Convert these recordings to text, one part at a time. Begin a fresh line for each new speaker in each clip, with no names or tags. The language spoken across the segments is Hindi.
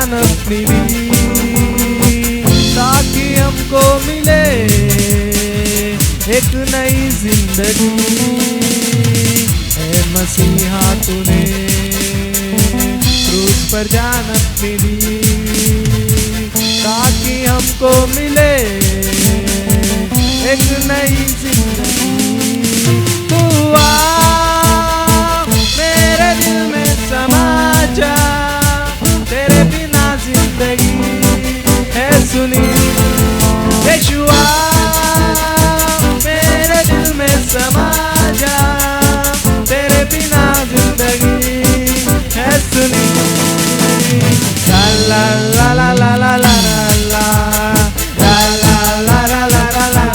जान अपनी ली, ताकि हमको मिले एक नई जिंदगी। ऐ मसीहा तूने क्रूस पर जान अपनी ली, ताकि हमको मिले एक नई जिंदगी। तू आ मेरे दिल में समा जा, तेरे बिना जिंदगी है सुनी। यीशुआ मेरे दिल में समा जा, तेरे बिना जिंदगी है सुनी। ला ला ला ला ला ला ला ला ला ला ला ला ला ला ला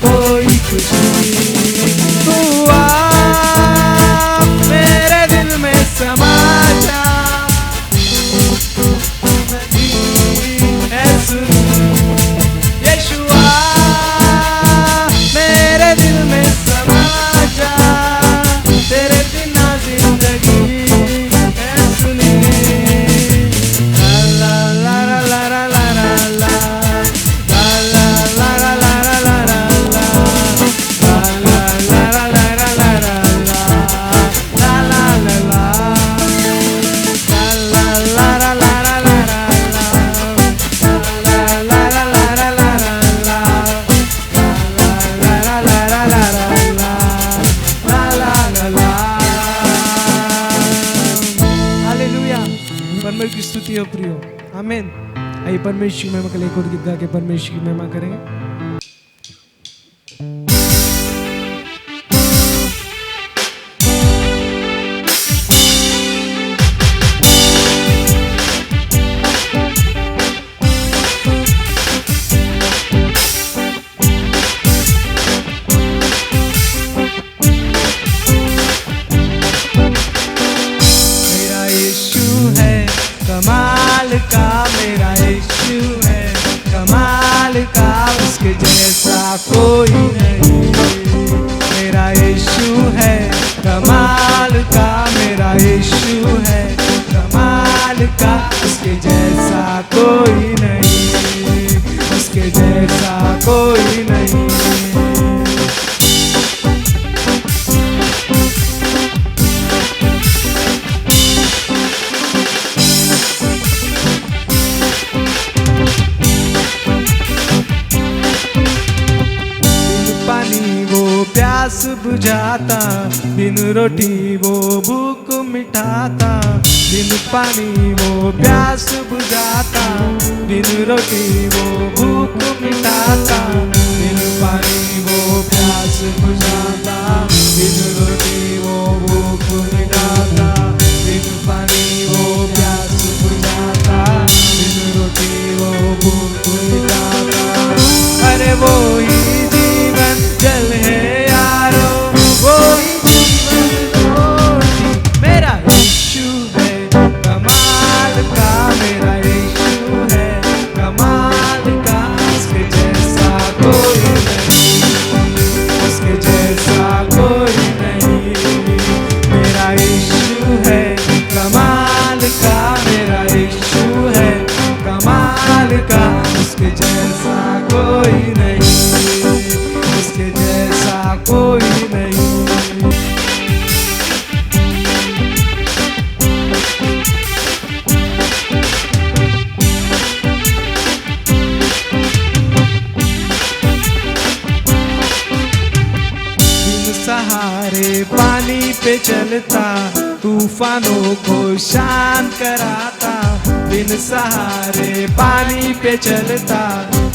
कोई खुशी। तू आ मेरे दिल में समा जा, यीशुआ मेरे दिल में समा जा, तेरे बिना जिंदगी है सुनी। ला ला ला ला ला ला ला परमेश्वर की स्तुति हो प्रियो, आमीन। आइए परमेश्वर की महिमा के लिए एक और गीत गा के परमेश्वर की महिमा करेंगे। कमाल का मेरा यीशु है, कमाल का, उसके जैसा कोई नहीं। मेरा यीशु है कमाल का, मेरा यीशु है कमाल का, उसके जैसा कोई नहीं, उसके जैसा कोई नहीं। प्यास बुझाता, बिन रोटी वो भूख मिटाता। बिन पानी वो प्यास बुझाता, बिन रोटी वो भूख मिटाता। बिन पानी वो प्यास बुझाता, बिन रोटी वो भूख मिटाता। बिन पानी वो प्यास बुझाता, बिन रोटी वो भूख मिटाता। अरे वो ही जीवन जल है, वो ही जीवन रोटी। मेरा यीशु है कमाल का, मेरा यीशु है कमाल का, उसके जैसा कोई नहीं, उसके जैसा कोई नहीं। मेरा यीशु है कमाल का, मेरा यीशु है कमाल का, उसके जैसा कोई नहीं, उसके जैसा कोई नहीं। बिन सहारे पानी पे चलता, तू तूफानों को शांत कराता, बिन सहारे पानी पे चलता,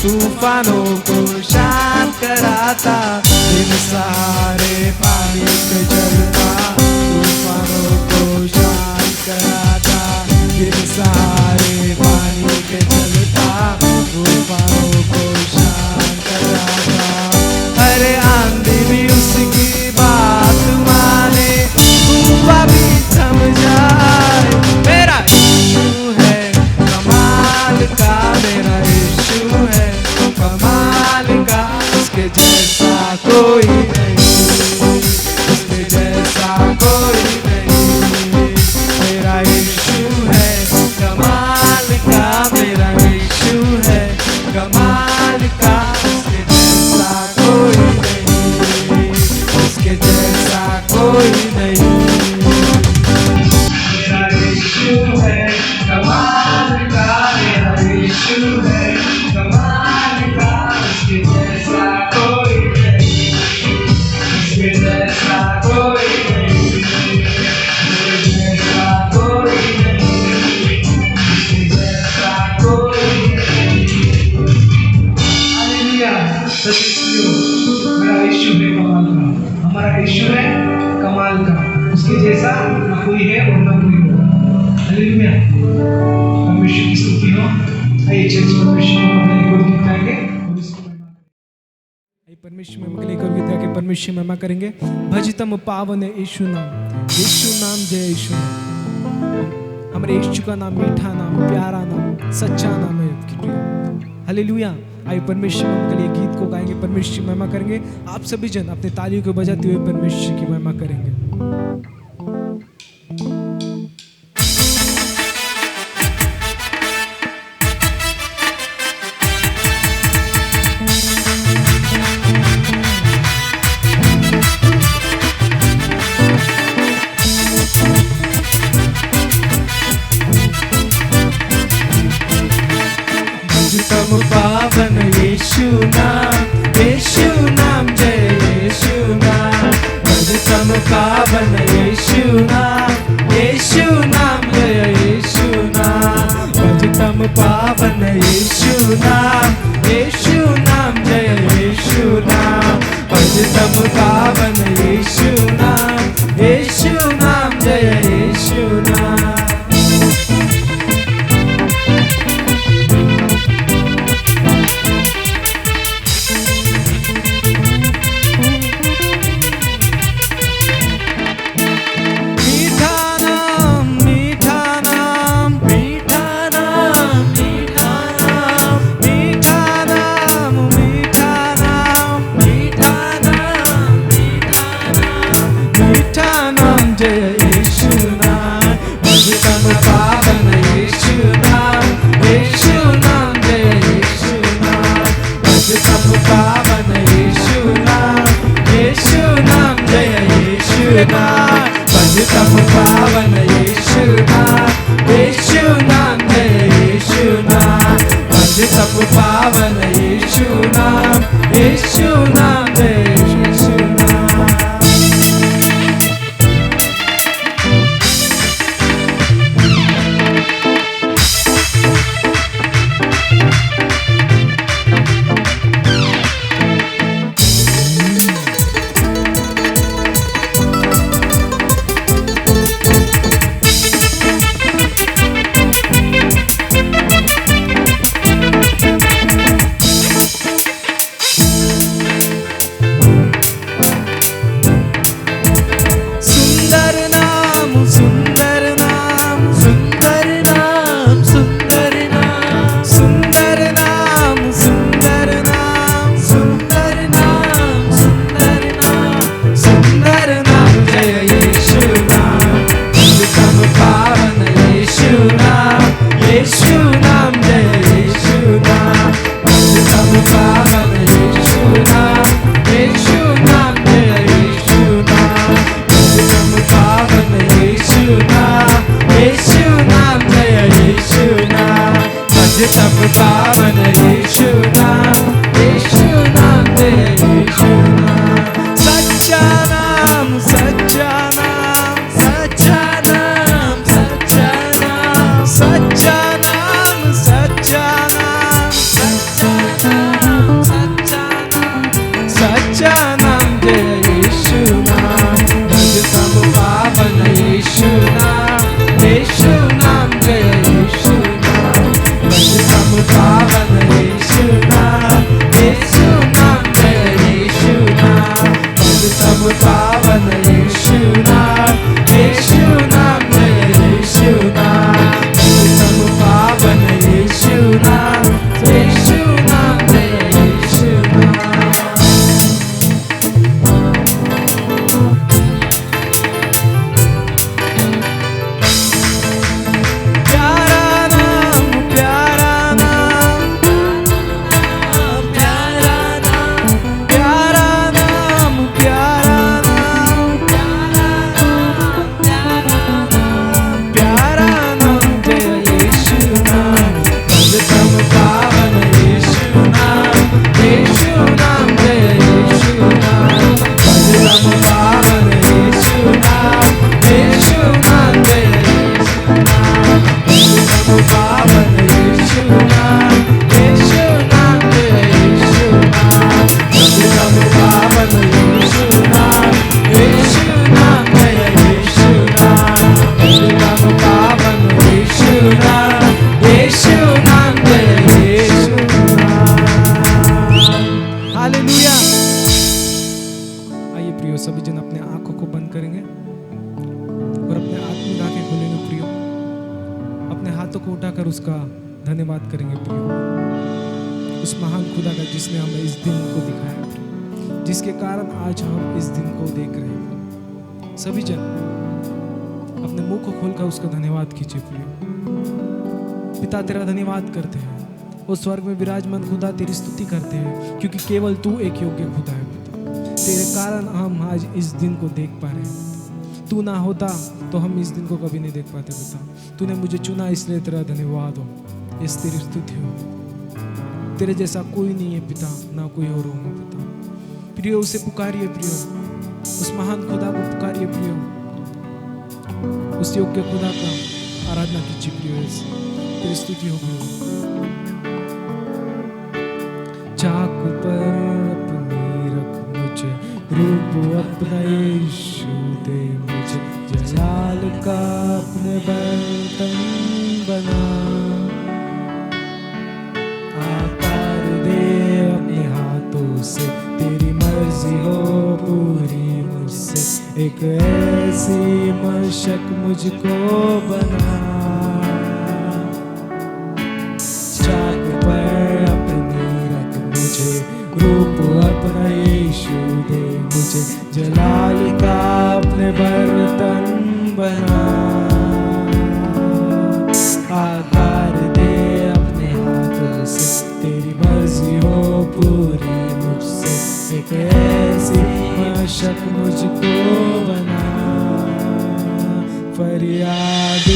तूफानों को शांत कराता, बिन सहारे पानी पे चलता, तूफानों को शांत कराता, बिन सहारे पानी पे चलता, तूफानों को शांत कराता। अरे आंधी भी उसकी बात माने, तूफान भी थम जाए। मेरा यीशु है कमाल का, मेरा यीशु है कमाल का, उसके जैसा कोई नहीं, उसके जैसा कोई नहीं। मेरा यीशु है कमाल का, मेरा यीशु है कमाल का, उसके जैसा कोई नहीं, उसके जैसा कोई नहीं। मेरा यीशु है कमाल का, मेरा यीशु है कमाल का, उसके जैसा कोई नहीं, उसके जैसा कोई नहीं, उसके जैसा कोई नहीं, उसके जैसा कोई नहीं। हालेलुया। मेरा यीशु है कमाल का, हमारा यीशु है कमाल का, उसके जैसा ना कोई है और ना कोई होगा। हालेलुया। परमेश्वर की स्तुति हो। आइए चर्च परमेश्वर को अपने गोद में उठाएंगे और इसको महिमा करेंगे। आइए परमेश्वर में मगले कर विद्या के परमेश्वर महिमा करेंगे। भजितम पावन यीशु नाम, यीशु नाम, जय यीशु नाम। हमारे यीशु का नाम मीठा नाम, प्यारा नाम, सच्चा नाम है। हालेलुया। आइए परमेश्वर में के लिए गीत को गाएंगे, परमेश्वर की महिमा करेंगे। आप सभी जन अपने तालियों को बजाते हुए परमेश्वर की महिमा करेंगे। भजितम पावन यीशु नाम, यीशु नाम, जय यीशु नाम। भजितम पावन यीशु नाम, यीशु नाम, जय यीशु नाम। भजितम पावन यीशु नाम, यीशु नाम, जय यीशु नाम। भजितम पावन यीशु नाम, यीशु नाम, जय यीशु नाम। भजितम पावन यीशु नाम, यीशु नाम, जय यीशु नाम। भजितम पावन यीशु नाम, यीशु नाम, जय यीशु नाम। पावन यीशु नाम, यीशु नाम, जय यीशु नाम। सच्चा नाम, सच्चा नाम, सच्चा नाम। को पावन यीशु नाम, यीशु नाम जय यीशु नाम, सबका को पावन यीशु नाम, यीशु नाम जय यीशु नाम, सबका को पावन यीशु नाम, यीशु नाम जय यीशु नाम। हालेलुया। आइए प्रियो, सभी जन अपने आंखों को बंद करेंगे और अपने आत्मिक आंखें खोलेंगे प्रियो। अपने हाथों को उठाकर उसका धन्यवाद करेंगे प्रियो, उस महान खुदा का जिसने हमें इस दिन को दिखाया प्रियो, जिसके कारण आज हम इस दिन को देख रहे हैं। सभी जन अपने मुंह को खोलकर उसका धन्यवाद कीजिए प्रियो। पिता तेरा धन्यवाद करते हैं, वो स्वर्ग में विराजमान खुदा तेरी स्तुति करते हैं, क्योंकि केवल तू एक योग्य खुदा है पिता। तेरे कारण हम आज इस दिन को देख पा रहे हैं। तू ना होता तो हम इस दिन को कभी नहीं देख पाते पिता। तूने मुझे चुना, इसलिए तेरा धन्यवाद हो, इस तेरी स्तुति हो। तेरे जैसा कोई नहीं है पिता, ना कोई और होगा पिता। प्रियो उसे पुकारिए प्रियो, उस महान खुदा को पुकारिए प्रियो, उस योग्य खुदा का आराधना कीजिए प्रियो, तेरी स्तुति हो प्रियो। चाक पर अपनी रख मुझे, रूप अपना यीशु दे मुझे, जलाल का अपने बर्तन बना, आकार दे अपने हाथों से, तेरी मर्जी हो पूरी मुझसे, एक ऐसी मशक मुझको बना। चाक पर अपनी रख मुझे, रूप अपना यीशु दे मुझे, जलाल का अपने बर्तन बना, आकार दे अपने हाथों से, तेरी मर्जी हो पूरी मुझसे, एक ऐसी मशक मुझको बना। फरियाद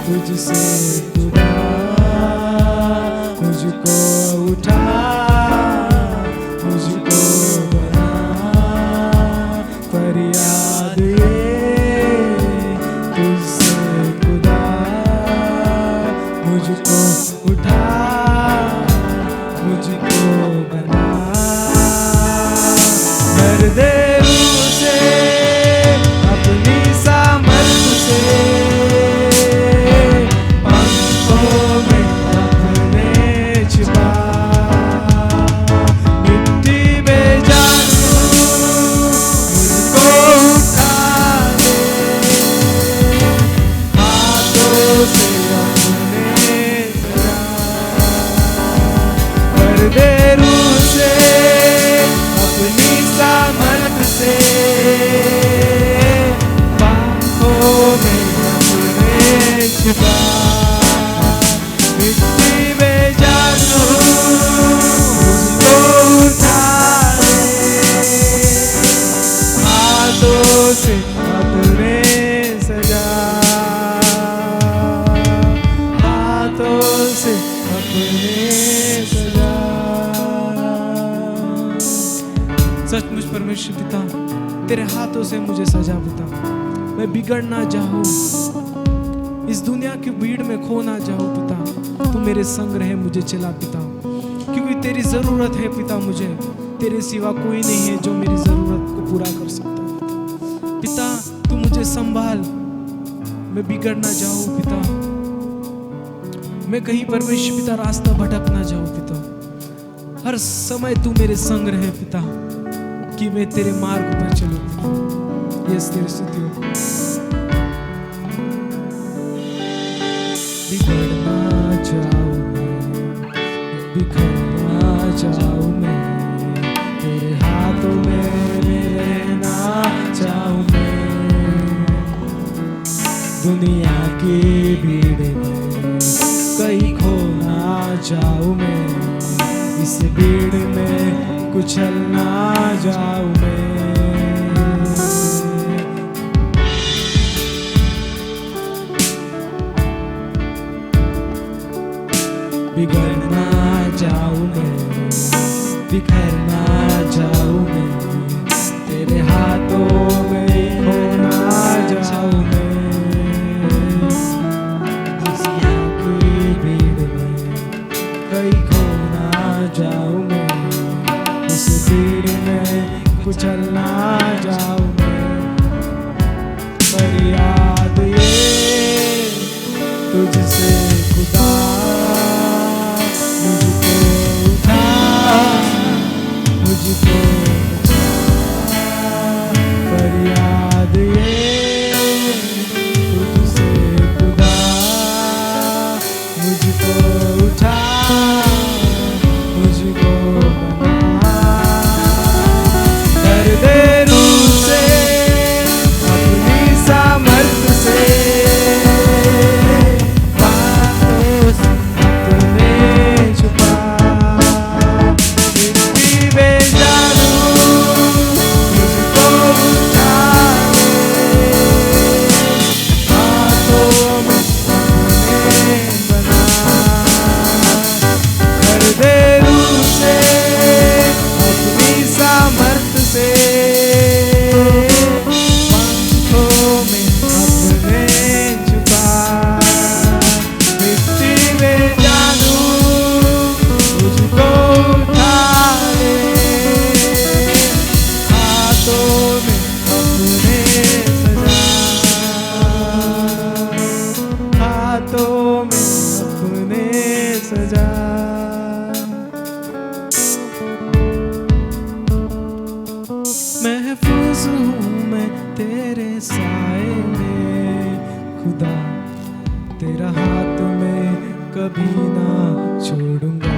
तुझसे खुदा, मुझको उठा, मुझको बना। फरियाद तुझसे खुदा, मुझको उठा, मुझको बना। भर दे रूह से अपनी सामर्थ से, पंखों में अपने छिपा, मिट्टी में जानू मुझको उठा दे, हाथों से अपने सजा। भर दे रूह से अपनी सामर्थ से, पंखों में अपने छिपा, मिट्टी में जानू मुझको उठा दे, हाथों से अपने सजा, हाथों से अपने सजा। सचमुच परमेश्वर पिता, तेरे हाथों से मुझे सजा पिता, मैं बिगड़ ना जाऊं, इस दुनिया की भीड़ में खो ना जाऊं पिता। तू मेरे संग रहे, मुझे चला पिता, क्योंकि तेरी जरूरत है पिता मुझे, तेरे सिवा कोई नहीं है जो मेरी जरूरत को पूरा कर सकता है पिता। तू मुझे संभाल, मैं बिगड़ ना जाऊं पिता, मैं कहीं परमेश्वर पिता रास्ता भटक ना जाऊं पिता। हर समय तू मेरे संग रहे पिता, कि मैं तेरे मार्ग पर चलूं पिता। ये तेरी स्तुति हो। बिगड़ना चाहूं मैं, बिखरना चाहूं मैं, तेरे हाथों में रहना चाहूं मैं। दुनिया की भीड़ में कहीं खोना चाहूं मैं, इस भीड़ में कुचलना जाऊं मैं। बिगड़ना जाऊं मैं, बिखरना जाऊं मैं, तेरे हाथों में होना जाऊं मैं। तुझसे खुदा मुझको उठा, मुझको बचा। फरियाद ये तुझसे खुदा मुझको उठा, मुझको बना। कर दे रूह से अपनी सामर्थ से, बातों से अपने छुपा। मिट्टी में जानू मुझको उठा ले, हाथों में अपने बना। कर दे रूह से अपनी सामर्थ से, पंखों में अपने छुपा। मिट्टी में जानू मुझको उठा ले, हाथों में अपने सजा, हाथों में अपने सजा। महफूज हूँ मैं तेरे साए में खुदा, तेरा हाथ मैं कभी ना छोड़ूंगा।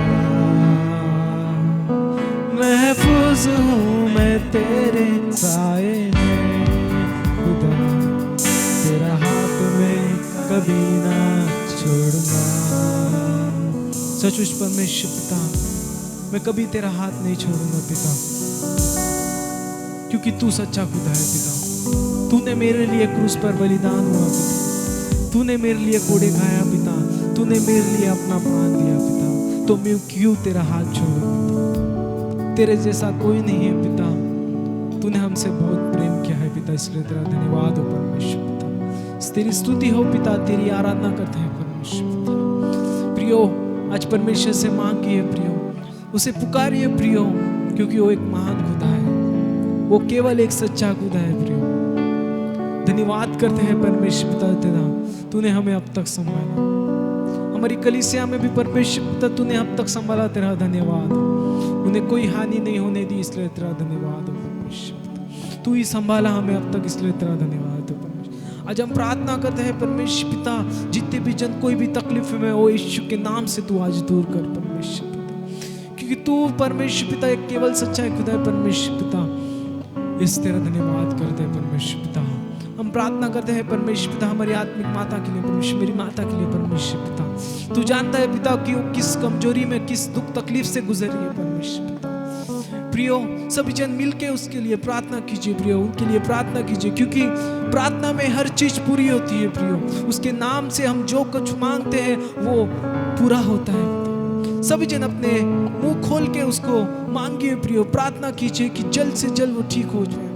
महफूज हूँ मैं तेरे साए में खुदा, तेरा हाथ मैं कभी ना छोड़ूंगा। सचमुच परमेश्वर पिता, मैं कभी तेरा हाथ नहीं छोड़ूंगा पिता, क्योंकि तू सच्चा खुदा है पिता। तूने मेरे लिए क्रूस पर बलिदान हुआ पिता, तूने मेरे लिए कोड़े खाया पिता, तूने मेरे लिए अपना प्राण दिया पिता। तो मैं क्यों तेरा हाथ छोड़ूं पिता? तेरे जैसा कोई नहीं है पिता। तूने हमसे बहुत प्रेम किया है पिता, इसलिए तेरा धन्यवाद हो परमेश्वर पिता। तेरी स्तुति हो पिता, तेरी आराधना करते हैं परमेश्वर पिता। प्रियो, आज परमेश्वर से मांगिए प्रियो, उसे पुकारिए प्रियो, क्योंकि वो एक महान खुदा है, वो केवल एक सच्चा खुदा है प्रियो। धन्यवाद करते हैं परमेश्वर पिता तेरा, तूने हमें अब तक संभाला। हमारी कलीसिया में भी परमेश्वर पिता तूने अब तक संभाला, तेरा धन्यवाद। उन्हें कोई हानि नहीं होने दी, इसलिए तेरा धन्यवाद हो परमेश्वर पिता। तू ही संभाला हमें अब तक, इसलिए तेरा धन्यवाद हो परमेश्वर। आज हम प्रार्थना करते हैं परमेश्वर पिता, जितने भी जन कोई भी तकलीफ में हो, यीशु के नाम से तू आज दूर कर परमेश्वर पिता, क्योंकि तू परमेश्वर पिता एक केवल सच्चा खुदा है परमेश्वर पिता। इस तेरा धन्यवाद करते हैं परमेश्वर पिता। हम प्रार्थना करते हैं परमेश्वर पिता हमारी आत्मिक माता के लिए, परमेश्वर मेरी माता के लिए परमेश्वर पिता। तू जानता है पिता कि वो किस कमजोरी में, किस दुख तकलीफ से गुजर रही है परमेश्वर पिता। प्रियो, सभी जन मिलके उसके लिए प्रार्थना कीजिए प्रियो, उनके लिए प्रार्थना कीजिए, क्योंकि प्रार्थना में हर चीज पूरी होती है प्रियो। उसके नाम से हम जो कुछ मांगते हैं वो पूरा होता है। सभी जन अपने मुंह खोल के उसको मांगिए प्रियो, प्रार्थना कीजिए कि जल्द से जल्द वो ठीक हो जाए,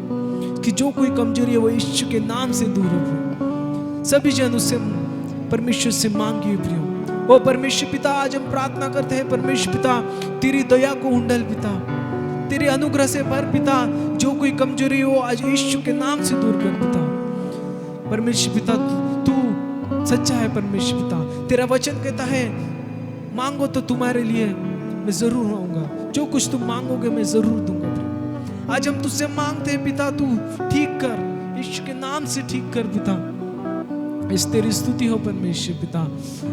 कि जो कोई कमजोरी है वो यीशु के नाम से दूर हो। सभी जन उससे परमेश्वर से मांगिए प्रियो। ओ परमेश्वर पिता, आज हम प्रार्थना करते हैं परमेश्वर पिता, तेरी दया को उंडल पिता, तेरे अनुग्रह से भर पिता। जो कोई कमजोरी हो आज यीशु के नाम से दूर कर पिता। परमेश्वर पिता तू सच्चा है परमेश्वर पिता, तेरा वचन कहता है मांगो तो तुम्हारे लिए मैं जरूर आऊंगा, जो कुछ तुम मांगोगे मैं जरूर दूंगा। आज हम तुझसे मांगते हैं पिता, तू ठीक कर, यीशु के नाम से ठीक कर पिता। इस तेरी स्तुति हो परमेश्वर पिता,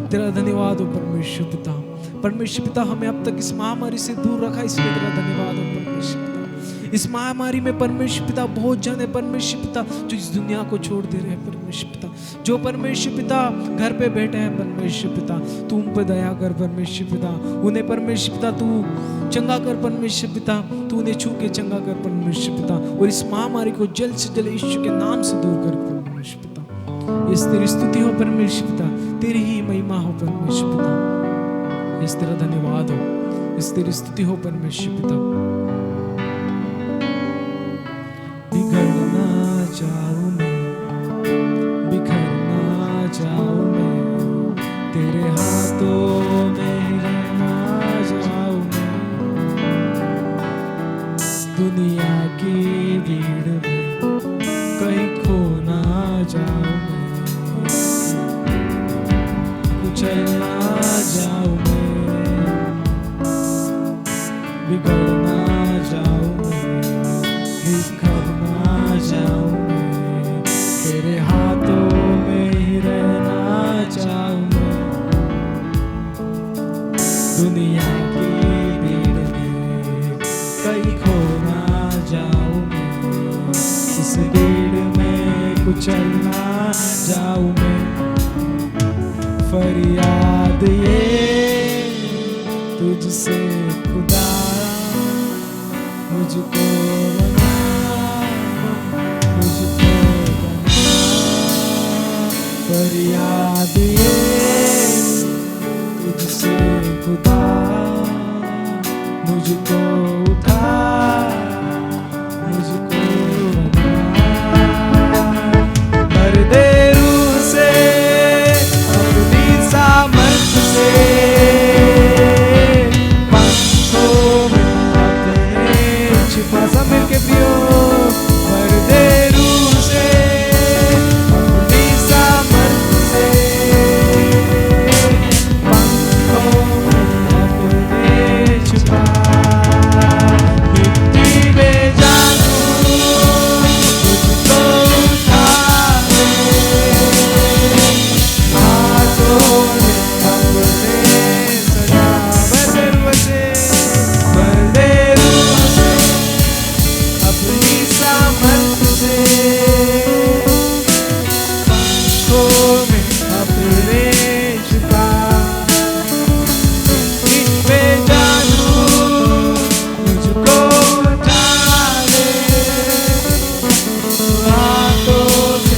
तेरा धन्यवाद हो परमेश्वर पिता। परमेश्वर पिता हमें अब तक इस महामारी से दूर रखा, इसलिए तेरा धन्यवाद हो परमेश्वर पिता। इस महामारी में परमेश्वर पिता बहुत जन है परमेश्वर पिता जो इस दुनिया को छोड़ दे रहे हैं परमेश्वर पिता, जो परमेश्वर पिता घर पे बैठे हैं परमेश्वर पिता, तू उन पर दया कर परमेश्वर पिता। उन्हें परमेश्वर पिता तू चंगा कर परमेश्वर पिता, तू उन्हें छू के चंगा कर परमेश्वर पिता, और इस महामारी को जल्द से जल्द यीशु के नाम से दूर कर परमेश्वर पिता। इस तेरी स्तुति हो परमेश्वर पिता, तेरी ही महिमा हो परमेश्वर पिता। इस तेरा धन्यवाद हो, इस तेरी स्तुति हो परमेश्वर पिता। बिगड़ना चाहूं मैं, बिखरना चाहूं मैं, तेरे हाथों में रहना चाहूं मैं। दुनिया की भीड़ में कहीं खोना चाहूं मैं, फरियाद ये तुझसे खुदा, मुझको बना, मुझको बना। फरियाद ये तुझसे खुदा, मुझको उठा, मुझको बना। भर दे रूह से अपनी सामर्थ से, पंखों में अपने छिपा। सब मिलके पियो। भर दे रूह से अपनी सामर्थ से, पंखों में अपने छिपा। मिट्टी में जानू मुझको उठा ले, हाथों में अपने सजा। भर दे रूह से अपनी सामर्थ से, पंखों में अपने छिपा। मिट्टी में जानू मुझको उठा ले, हाथों से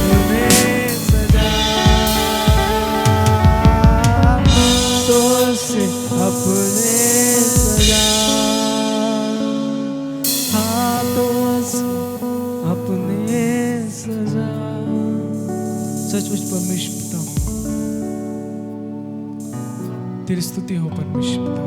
अपने सजा। हाथों से अपने सजा, हाथों से अपने सजा। सचमुच परमेश्वर पिता, तेरी स्तुति हो परमेश्वर पिता।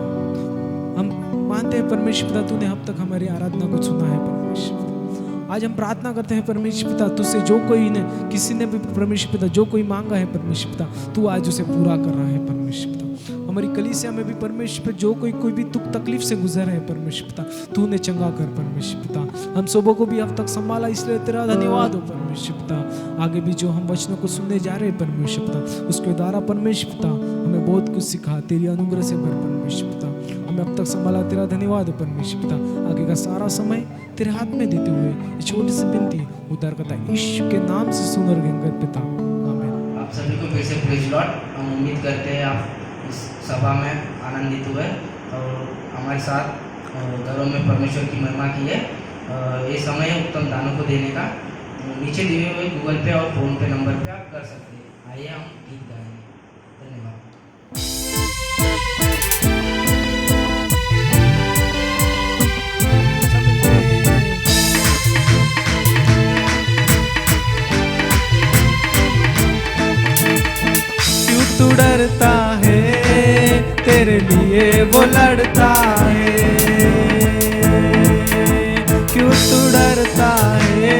हम मानते हैं परमेश्वर पिता, तूने अब तक हमारी आराधना को सुना है परमेश्वर पिता। आज हम प्रार्थना करते हैं परमेश्वर पिता, तुझसे जो कोई ने, किसी ने भी परमेश्वर पिता जो कोई मांगा है परमेश्वर पिता, तू आज उसे पूरा कर रहा है परमेश्वर पिता। हमारी कलीसिया में भी परमेश्वर पिता जो कोई भी दुख तकलीफ से गुजर है परमेश्वर पिता, तूने चंगा कर परमेश्वर पिता। हम सबों को भी अब तक संभाला, इसलिए तेरा धन्यवाद हो परमेश्वर पिता। आगे भी जो हम वचनों को सुनने जा रहे हैं परमेश्वर पिता, उसके द्वारा परमेश्वर पिता हमें बहुत कुछ सिखा, तेरी अनुग्रह से भर परमेश्वर पिता। हमें अब तक संभाला, तेरा धन्यवाद हो परमेश्वर पिता। आगे का सारा समय तेरे हाथ में देते हुए ये छोटी सी विनती उद्धारकर्ता यीशु के नाम से सुन और गंगा पिता, आमीन।
आप सभी को फिर से प्रेज लॉर्ड। हम उम्मीद करते हैं आप इस सभा में आनंदित हुए और हमारे साथ घरों में परमेश्वर की महिमा की है। ये समय है उत्तम दानों को देने का। नीचे दिए हुए गूगल पे और फोन पे नंबर पे आप कर सकते हैं। आइए हम गीत गाएंगे। धन्यवाद।
क्यों तू डरता है, तेरे लिए वो लड़ता है। क्यों तू डरता है,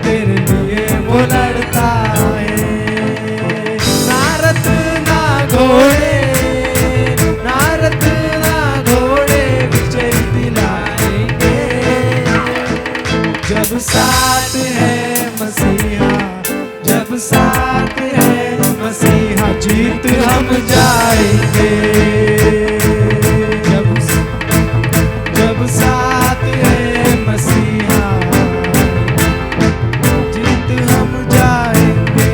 तेरे लिए वो लड़ता है। ना रथ ना घोड़े, ना रथ ना घोड़े विजय दिलाएंगे, जब साथ है मसीहा, जब साथ है मसीहा, जीत हम जाएंगे। जब साथ है मसीहा, जीत हम जाएंगे,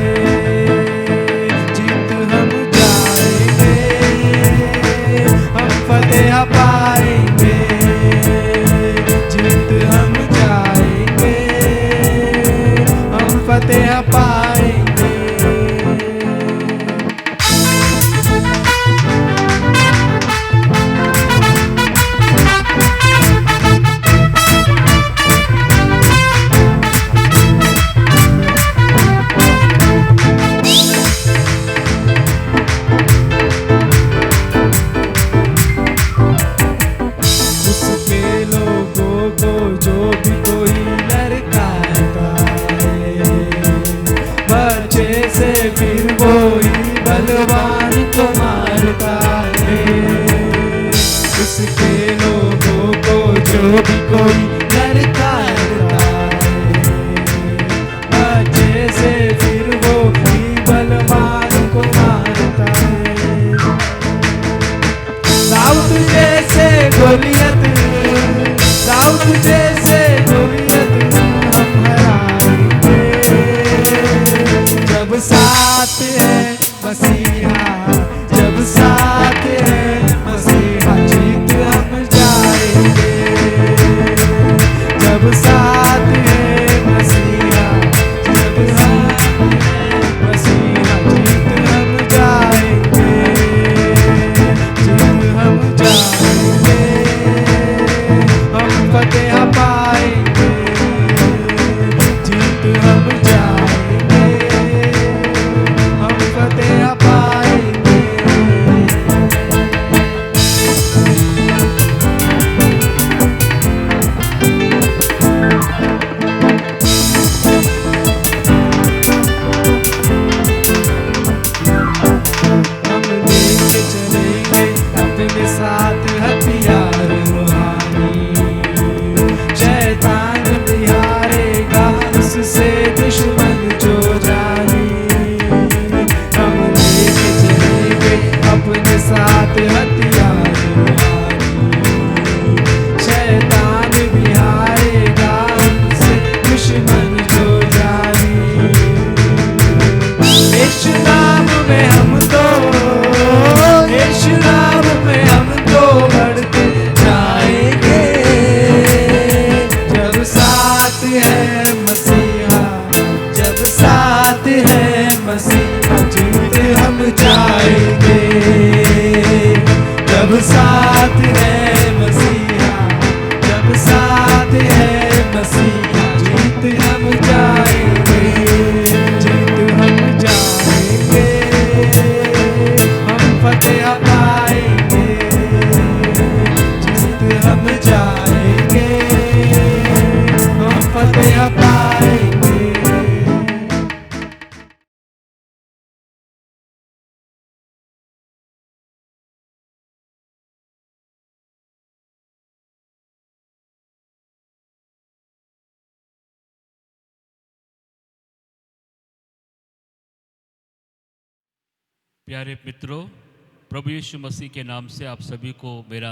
जीत हम जाएंगे। हम फतेह पाएंगे, जीत हम जाएंगे, हम फतेह पाएंगे। साथ है मसीहा, जब साथ है मसीहा जीत हम जाएंगे। जब साथ है मसीहा, जब साथ है मसीहा जीत हम जाएंगे। जीत हम जाएंगे, हम फतेह पाएंगे। जीत हम जाएंगे, हम फतेह पाएंगे। हम लेके चलेंगे अपने साथ हथियार रूहानी, शैतान भी हारेगा उससे दुश्मन जो जानी। हम लेके चलेंगे अपने साथ हथियार रूहानी, शैतान भी हारेगा उससे दुश्मन जो जानी। यीशु नाम में हम तो, यीशु नाम में हम तो बढ़ते जाएंगे। जब साथ है मसीहा, जब साथ है मसीहा जीत हम जाएंगे। जब साथ है मसीहा, जब साथ है मसीहा जीत हम जाएंगे। जीत हम जाएंगे, हम फतेह पाएंगे। जीत हम जाएंगे, हम फतेह पाएंगे।
प्यारे मित्रों, प्रभु यीशु मसीह के नाम से आप सभी को मेरा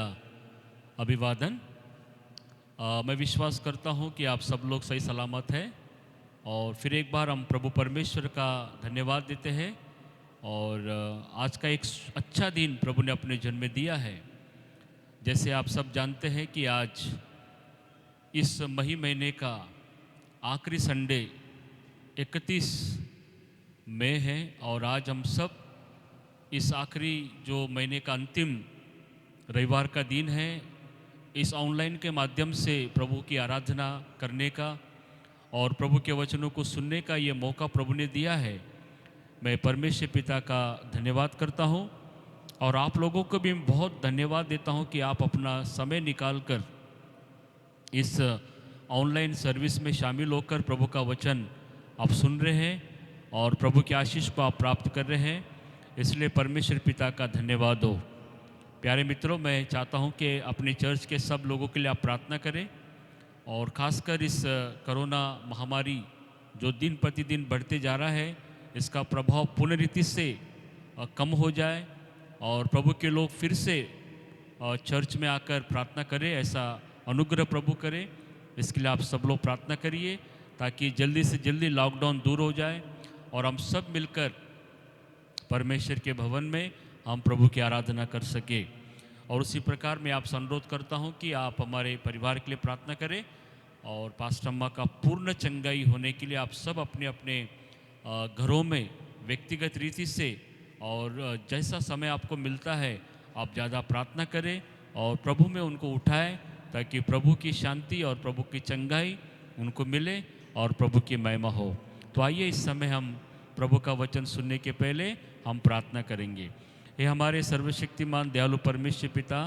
अभिवादन। मैं विश्वास करता हूं कि आप सब लोग सही सलामत हैं और फिर एक बार हम प्रभु परमेश्वर का धन्यवाद देते हैं। और आज का एक अच्छा दिन प्रभु ने अपने जन्म में दिया है। जैसे आप सब जानते हैं कि आज इस महीने का आखिरी संडे 31 मई है और आज हम सब इस आखिरी जो महीने का अंतिम रविवार का दिन है, इस ऑनलाइन के माध्यम से प्रभु की आराधना करने का और प्रभु के वचनों को सुनने का ये मौका प्रभु ने दिया है। मैं परमेश्वर पिता का धन्यवाद करता हूँ और आप लोगों को भी बहुत धन्यवाद देता हूँ कि आप अपना समय निकालकर इस ऑनलाइन सर्विस में शामिल होकर प्रभु का वचन आप सुन रहे हैं और प्रभु की आशीष को आप प्राप्त कर रहे हैं। इसलिए परमेश्वर पिता का धन्यवाद हो। प्यारे मित्रों, मैं चाहता हूं कि अपने चर्च के सब लोगों के लिए आप प्रार्थना करें और ख़ासकर इस कोरोना महामारी जो दिन प्रतिदिन बढ़ते जा रहा है, इसका प्रभाव पूर्ण रीति से कम हो जाए और प्रभु के लोग फिर से चर्च में आकर प्रार्थना करें, ऐसा अनुग्रह प्रभु करे। इसके लिए आप सब लोग प्रार्थना करिए ताकि जल्दी से जल्दी लॉकडाउन दूर हो जाए और हम सब मिलकर परमेश्वर के भवन में हम प्रभु की आराधना कर सके। और उसी प्रकार मैं आपसे अनुरोध करता हूं कि आप हमारे परिवार के लिए प्रार्थना करें और पास्टर अम्मा का पूर्ण चंगाई होने के लिए आप सब अपने अपने घरों में व्यक्तिगत रीति से और जैसा समय आपको मिलता है आप ज़्यादा प्रार्थना करें और प्रभु में उनको उठाएं ताकि प्रभु की शांति और प्रभु की चंगाई उनको मिले और प्रभु की महिमा हो। तो आइए इस समय हम प्रभु का वचन सुनने के पहले हम प्रार्थना करेंगे। हे हमारे सर्वशक्तिमान दयालु परमेश्वर पिता,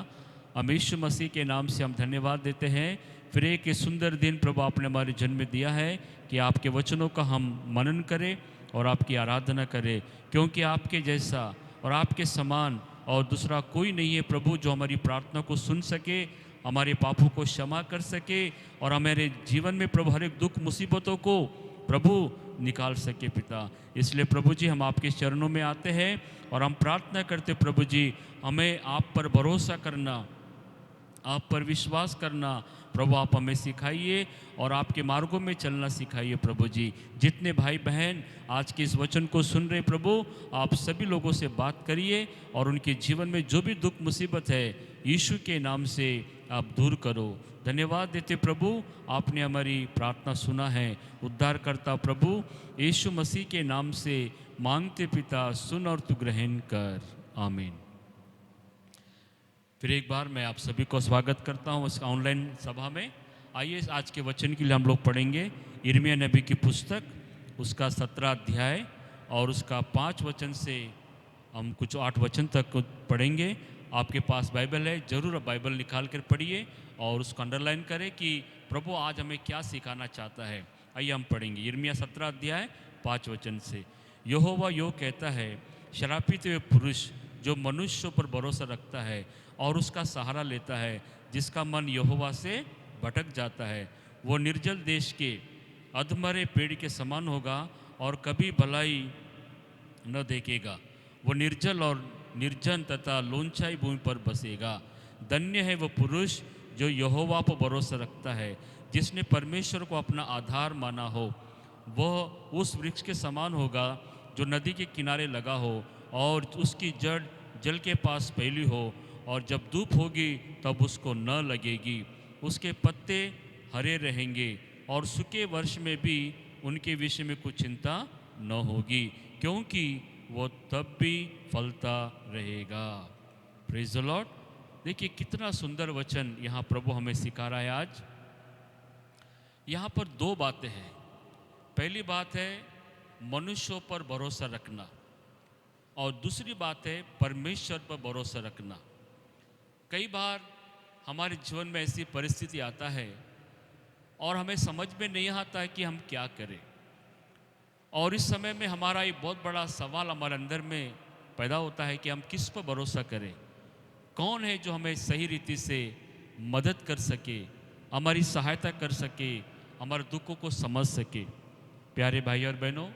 हम यीशु मसीह के नाम से हम धन्यवाद देते हैं। फिर एक सुंदर दिन प्रभु आपने हमारे जन्म में दिया है कि आपके वचनों का हम मनन करें और आपकी आराधना करें, क्योंकि आपके जैसा और आपके समान और दूसरा कोई नहीं है प्रभु जो हमारी प्रार्थना को सुन सके, हमारे पापों को क्षमा कर सके और हमारे जीवन में प्रभु हर एक दुख मुसीबतों को प्रभु निकाल सके पिता। इसलिए प्रभु जी हम आपके चरणों में आते हैं और हम प्रार्थना करते प्रभु जी हमें आप पर भरोसा करना आप पर विश्वास करना प्रभु आप हमें सिखाइए और आपके मार्गों में चलना सिखाइए प्रभु जी। जितने भाई बहन आज के इस वचन को सुन रहे प्रभु, आप सभी लोगों से बात करिए और उनके जीवन में जो भी दुख मुसीबत है यीशु के नाम से आप दूर करो। धन्यवाद देते प्रभु, आपने हमारी प्रार्थना सुना है। उद्धारकर्ता प्रभु यीशु मसीह के नाम से मांगते पिता, सुन और तू ग्रहण कर, आमीन। फिर एक बार मैं आप सभी को स्वागत करता हूँ इस ऑनलाइन सभा में। आइए आज के वचन के लिए हम लोग पढ़ेंगे यिर्मयाह नबी की पुस्तक, उसका 17 अध्याय और उसका 5 वचन से हम कुछ 8 वचन तक पढ़ेंगे। आपके पास बाइबल है, ज़रूर बाइबल निकाल कर पढ़िए और उसको अंडरलाइन करें कि प्रभु आज हमें क्या सिखाना चाहता है। आइए हम पढ़ेंगे यिर्मयाह 17 अध्याय 5 वचन से। यहोवा यो कहता है, श्रापित वे पुरुष जो मनुष्यों पर भरोसा रखता है और उसका सहारा लेता है, जिसका मन यहोवा से भटक जाता है, वो निर्जल देश के अधमरे पेड़ के समान होगा और कभी भलाई न देखेगा। वो निर्जल और निर्जन तथा लोंचाई भूमि पर बसेगा। धन्य है वो पुरुष जो यहोवा पर भरोसा रखता है, जिसने परमेश्वर को अपना आधार माना हो। वह उस वृक्ष के समान होगा जो नदी के किनारे लगा हो और उसकी जड़ जल के पास फैली हो, और जब धूप होगी तब उसको न लगेगी। उसके पत्ते हरे रहेंगे और सूखे वर्ष में भी उनके विषय में कुछ चिंता न होगी, क्योंकि वो तब भी फलता रहेगा। Praise the Lord. देखिए कितना सुंदर वचन यहाँ प्रभु हमें सिखा रहा है आज। यहाँ पर 2 बातें हैं। पहली बात है मनुष्यों पर भरोसा रखना और दूसरी बात है परमेश्वर पर भरोसा रखना। कई बार हमारे जीवन में ऐसी परिस्थिति आता है और हमें समझ में नहीं आता है कि हम क्या करें, और इस समय में हमारा एक बहुत बड़ा सवाल हमारे अंदर में पैदा होता है कि हम किस पर भरोसा करें। कौन है जो हमें सही रीति से मदद कर सके, हमारी सहायता कर सके, हमारे दुखों को समझ सके। प्यारे भाई और बहनों,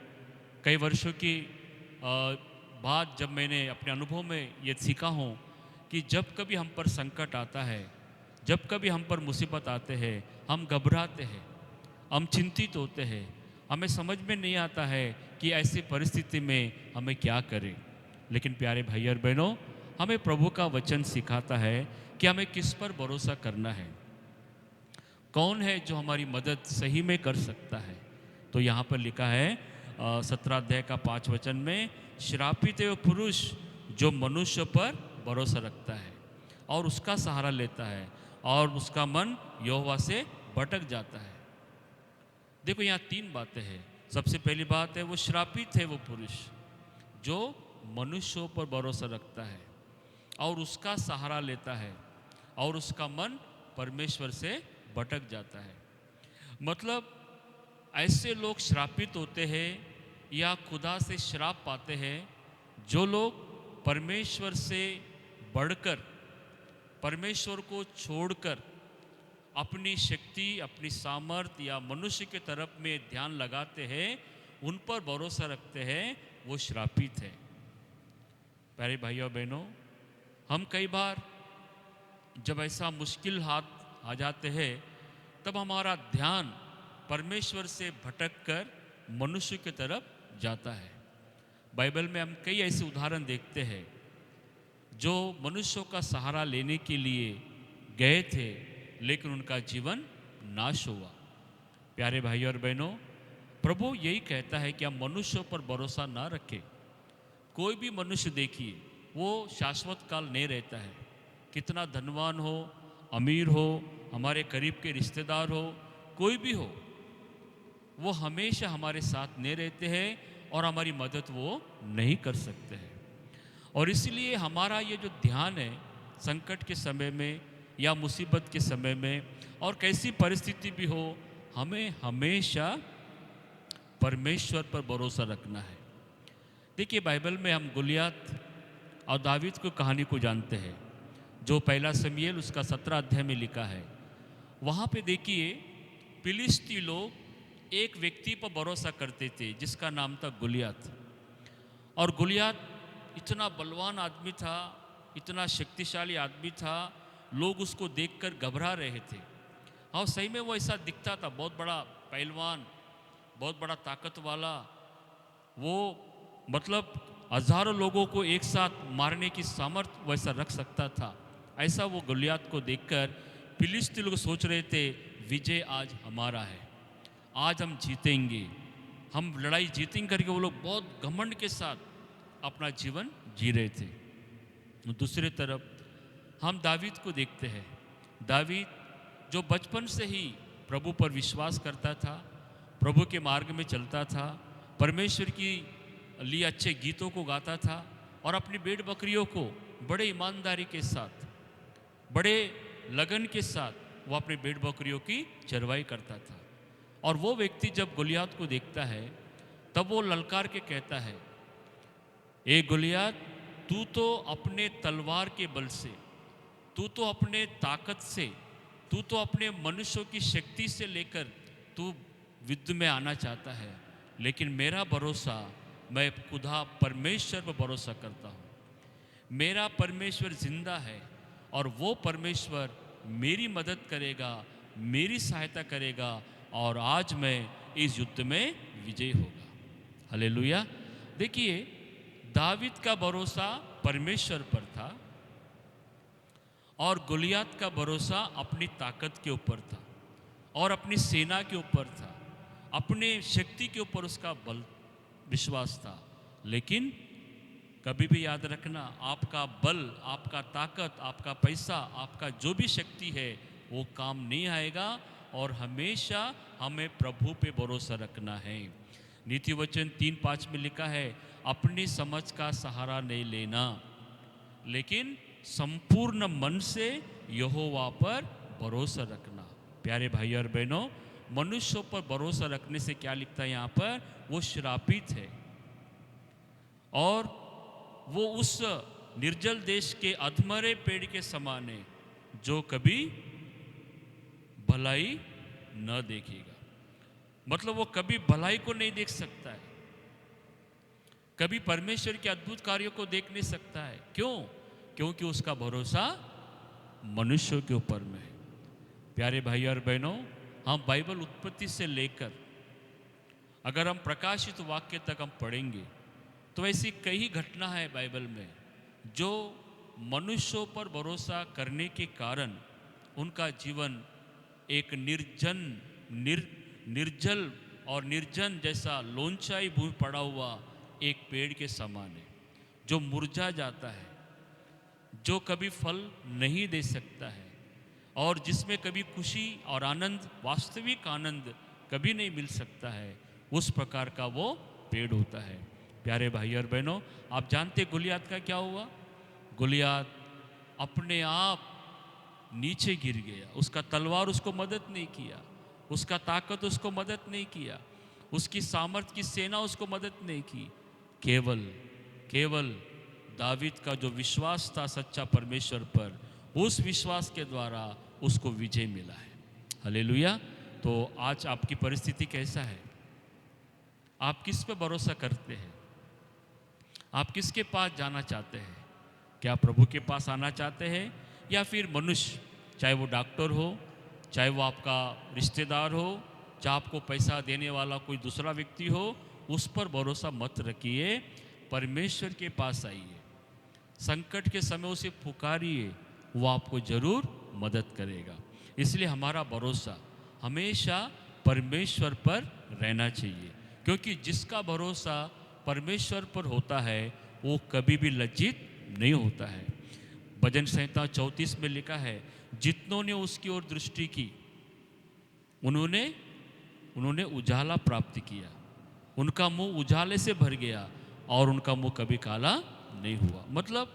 कई वर्षों की बाद जब मैंने अपने अनुभव में ये सीखा हूँ कि जब कभी हम पर संकट आता है, जब कभी हम पर मुसीबत आते हैं, हम घबराते हैं, हम चिंतित होते हैं, हमें समझ में नहीं आता है कि ऐसी परिस्थिति में हमें क्या करें। लेकिन प्यारे भाई और बहनों, हमें प्रभु का वचन सिखाता है कि हमें किस पर भरोसा करना है, कौन है जो हमारी मदद सही में कर सकता है। तो यहाँ पर लिखा है 17 अध्याय का 5 वचन में, श्रापित है वो पुरुष जो मनुष्य पर भरोसा रखता है और उसका सहारा लेता है और उसका मन यहोवा से भटक जाता है। देखो यहाँ 3 बातें हैं। सबसे पहली बात है वो श्रापित है वो पुरुष जो मनुष्यों पर भरोसा रखता है और उसका सहारा लेता है और उसका मन परमेश्वर से भटक जाता है। मतलब ऐसे लोग श्रापित होते हैं या खुदा से श्राप पाते हैं जो लोग परमेश्वर से बढ़कर, परमेश्वर को छोड़कर अपनी शक्ति, अपनी सामर्थ्य या मनुष्य के तरफ में ध्यान लगाते हैं, उन पर भरोसा रखते हैं, वो श्रापित है। प्यारे भाइयों बहनों, हम कई बार जब ऐसा मुश्किल हाथ आ जाते हैं तब हमारा ध्यान परमेश्वर से भटक कर मनुष्य की तरफ जाता है। बाइबल में हम कई ऐसे उदाहरण देखते हैं जो मनुष्यों का सहारा लेने के लिए गए थे लेकिन उनका जीवन नाश हुआ। प्यारे भाई और बहनों, प्रभु यही कहता है कि हम मनुष्यों पर भरोसा ना रखें। कोई भी मनुष्य देखिए, वो शाश्वत काल नहीं रहता है। कितना धनवान हो, अमीर हो, हमारे करीब के रिश्तेदार हो, कोई भी हो, वो हमेशा हमारे साथ नहीं रहते हैं और हमारी मदद वो नहीं कर सकते हैं। और इसलिए हमारा ये जो ध्यान है संकट के समय में या मुसीबत के समय में और कैसी परिस्थिति भी हो, हमें हमेशा परमेश्वर पर भरोसा रखना है। देखिए बाइबल में हम गुलियात और दावीद की कहानी को जानते हैं, जो पहला शमूएल उसका 17 अध्याय में लिखा है। वहाँ पे देखिए फिलिस्ती लोग एक व्यक्ति पर भरोसा करते थे जिसका नाम था गुलियात। और गुलियात इतना बलवान आदमी था, इतना शक्तिशाली आदमी था लोग उसको देखकर घबरा रहे थे। और सही में वो ऐसा दिखता था, बहुत बड़ा पहलवान, बहुत बड़ा ताकत वाला। वो मतलब हजारों लोगों को एक साथ मारने की सामर्थ्य वैसा रख सकता था। ऐसा वो गोलियत को देखकर फिलिस्ती लोग सोच रहे थे, विजय आज हमारा है, आज हम जीतेंगे, हम लड़ाई जीतेंगे करके वो लोग बहुत घमंड के साथ अपना जीवन जी रहे थे। दूसरी तरफ हम दावीद को देखते हैं। दावीद जो बचपन से ही प्रभु पर विश्वास करता था, प्रभु के मार्ग में चलता था, परमेश्वर की लिए अच्छे गीतों को गाता था और अपनी भेड़ बकरियों को बड़े ईमानदारी के साथ, बड़े लगन के साथ वो अपनी भेड़ बकरियों की चरवाई करता था। और वो व्यक्ति जब गोलियत को देखता है तब वो ललकार के कहता है, ए गोलियत, तू तो अपने तलवार के बल से, तू तो अपने ताकत से, तू तो अपने मनुष्यों की शक्ति से लेकर तू युद्ध में आना चाहता है, लेकिन मेरा भरोसा, मैं खुदा परमेश्वर पर भरोसा करता हूँ। मेरा परमेश्वर जिंदा है और वो परमेश्वर मेरी मदद करेगा, मेरी सहायता करेगा और आज मैं इस युद्ध में विजयी होगा। हालेलुया। देखिए, दावीद का भरोसा परमेश्वर पर था और गोलियत का भरोसा अपनी ताकत के ऊपर था और अपनी सेना के ऊपर था, अपने शक्ति के ऊपर उसका बल विश्वास था। लेकिन कभी भी याद रखना, आपका बल, आपका ताकत, आपका पैसा, आपका जो भी शक्ति है वो काम नहीं आएगा और हमेशा हमें प्रभु पे भरोसा रखना है। नीति वचन 3:5 में लिखा है, अपनी समझ का सहारा नहीं लेना, लेकिन संपूर्ण मन से यहोवा पर भरोसा रखना। प्यारे भाई और बहनों, मनुष्यों पर भरोसा रखने से क्या लिखता है यहाँ पर, वो श्रापित है और वो उस निर्जल देश के अधमरे पेड़ के समान है जो कभी भलाई न देखेगा। मतलब वो कभी भलाई को नहीं देख सकता है, कभी परमेश्वर के अद्भुत कार्यों को देख नहीं सकता है। क्यों? क्योंकि उसका भरोसा मनुष्यों के ऊपर में है। प्यारे भाई और बहनों, हम बाइबल उत्पत्ति से लेकर अगर हम प्रकाशित वाक्य तक हम पढ़ेंगे तो ऐसी कई घटना है बाइबल में जो मनुष्यों पर भरोसा करने के कारण उनका जीवन एक निर्जल और निर्जन जैसा लोंचाई भूमि पड़ा हुआ एक पेड़ के समान है, जो मुरझा जाता है, जो कभी फल नहीं दे सकता है और जिसमें कभी खुशी और आनंद, वास्तविक आनंद कभी नहीं मिल सकता है। उस प्रकार का वो पेड़ होता है। प्यारे भाई और बहनों, आप जानते गोलियत का क्या हुआ? गोलियत अपने आप नीचे गिर गया। उसका तलवार उसको मदद नहीं किया, उसका ताकत उसको मदद नहीं किया, उसकी सामर्थ की सेना उसको मदद नहीं की। केवल दावीद का जो विश्वास था सच्चा परमेश्वर पर, उस विश्वास के द्वारा उसको विजय मिला है। हालेलुया। तो आज आपकी परिस्थिति कैसा है? आप किस पे भरोसा करते हैं? आप किसके पास जाना चाहते हैं? क्या प्रभु के पास आना चाहते हैं या फिर मनुष्य, चाहे वो डॉक्टर हो, चाहे वो आपका रिश्तेदार हो, चाहे आपको पैसा देने वाला कोई दूसरा व्यक्ति हो, उस पर भरोसा मत रखिए, परमेश्वर के पास आइए। संकट के समय उसे पुकारिए, वो आपको जरूर मदद करेगा। इसलिए हमारा भरोसा हमेशा परमेश्वर पर रहना चाहिए, क्योंकि जिसका भरोसा परमेश्वर पर होता है वो कभी भी लज्जित नहीं होता है। भजन संहिता 34 में लिखा है, जितनों ने उसकी ओर दृष्टि की उन्होंने उजाला प्राप्त किया, उनका मुंह उजाले से भर गया और उनका मुंह कभी काला नहीं हुआ। मतलब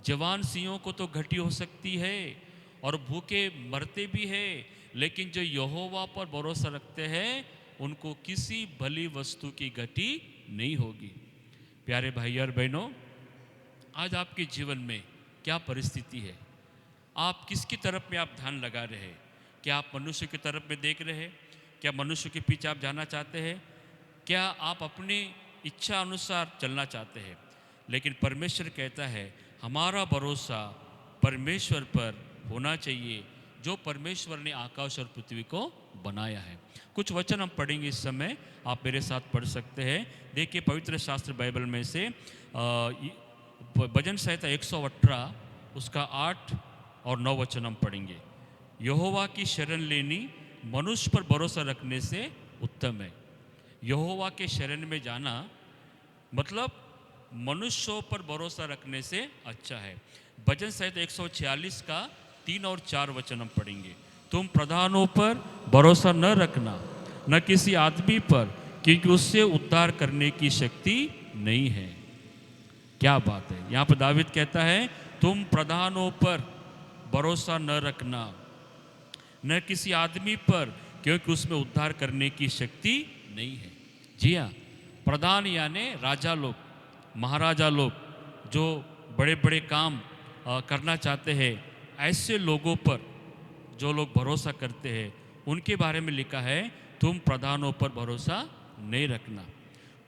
जवान सिंहों को तो घटी हो सकती है और भूखे मरते भी हैं, लेकिन जो यहोवा पर भरोसा रखते हैं उनको किसी भली वस्तु की घटी नहीं होगी। प्यारे भाई और बहनों, आज आपके जीवन में क्या परिस्थिति है? आप किसकी तरफ में आप ध्यान लगा रहे हैं? क्या आप मनुष्य की तरफ में देख रहे हैं? क्या मनुष्य के पीछे आप जाना चाहते हैं? क्या आप अपनी इच्छा अनुसार चलना चाहते हैं? लेकिन परमेश्वर कहता है हमारा भरोसा परमेश्वर पर होना चाहिए जो परमेश्वर ने आकाश और पृथ्वी को बनाया है। कुछ वचन हम पढ़ेंगे इस समय, आप मेरे साथ पढ़ सकते हैं। देखिए पवित्र शास्त्र बाइबल में से भजन संहिता 118 उसका 8 और 9 वचन हम पढ़ेंगे। यहोवा की शरण लेनी मनुष्य पर भरोसा रखने से उत्तम है। यहोवा के शरण में जाना मतलब मनुष्यों पर भरोसा रखने से अच्छा है। भजन संहिता 146 का 3 और 4 वचन हम पढ़ेंगे। तुम प्रधानों पर भरोसा न रखना, न किसी आदमी पर, क्योंकि उससे उद्धार करने की शक्ति नहीं है। क्या बात है। यहाँ पर दावीद कहता है तुम प्रधानों पर भरोसा न रखना, न किसी आदमी पर, क्योंकि उसमें उद्धार करने की शक्ति नहीं है। जी हाँ, प्रधान यानी राजा लोग, महाराजा लोग जो बड़े बड़े काम करना चाहते हैं, ऐसे लोगों पर जो लोग भरोसा करते हैं उनके बारे में लिखा है तुम प्रधानों पर भरोसा नहीं रखना।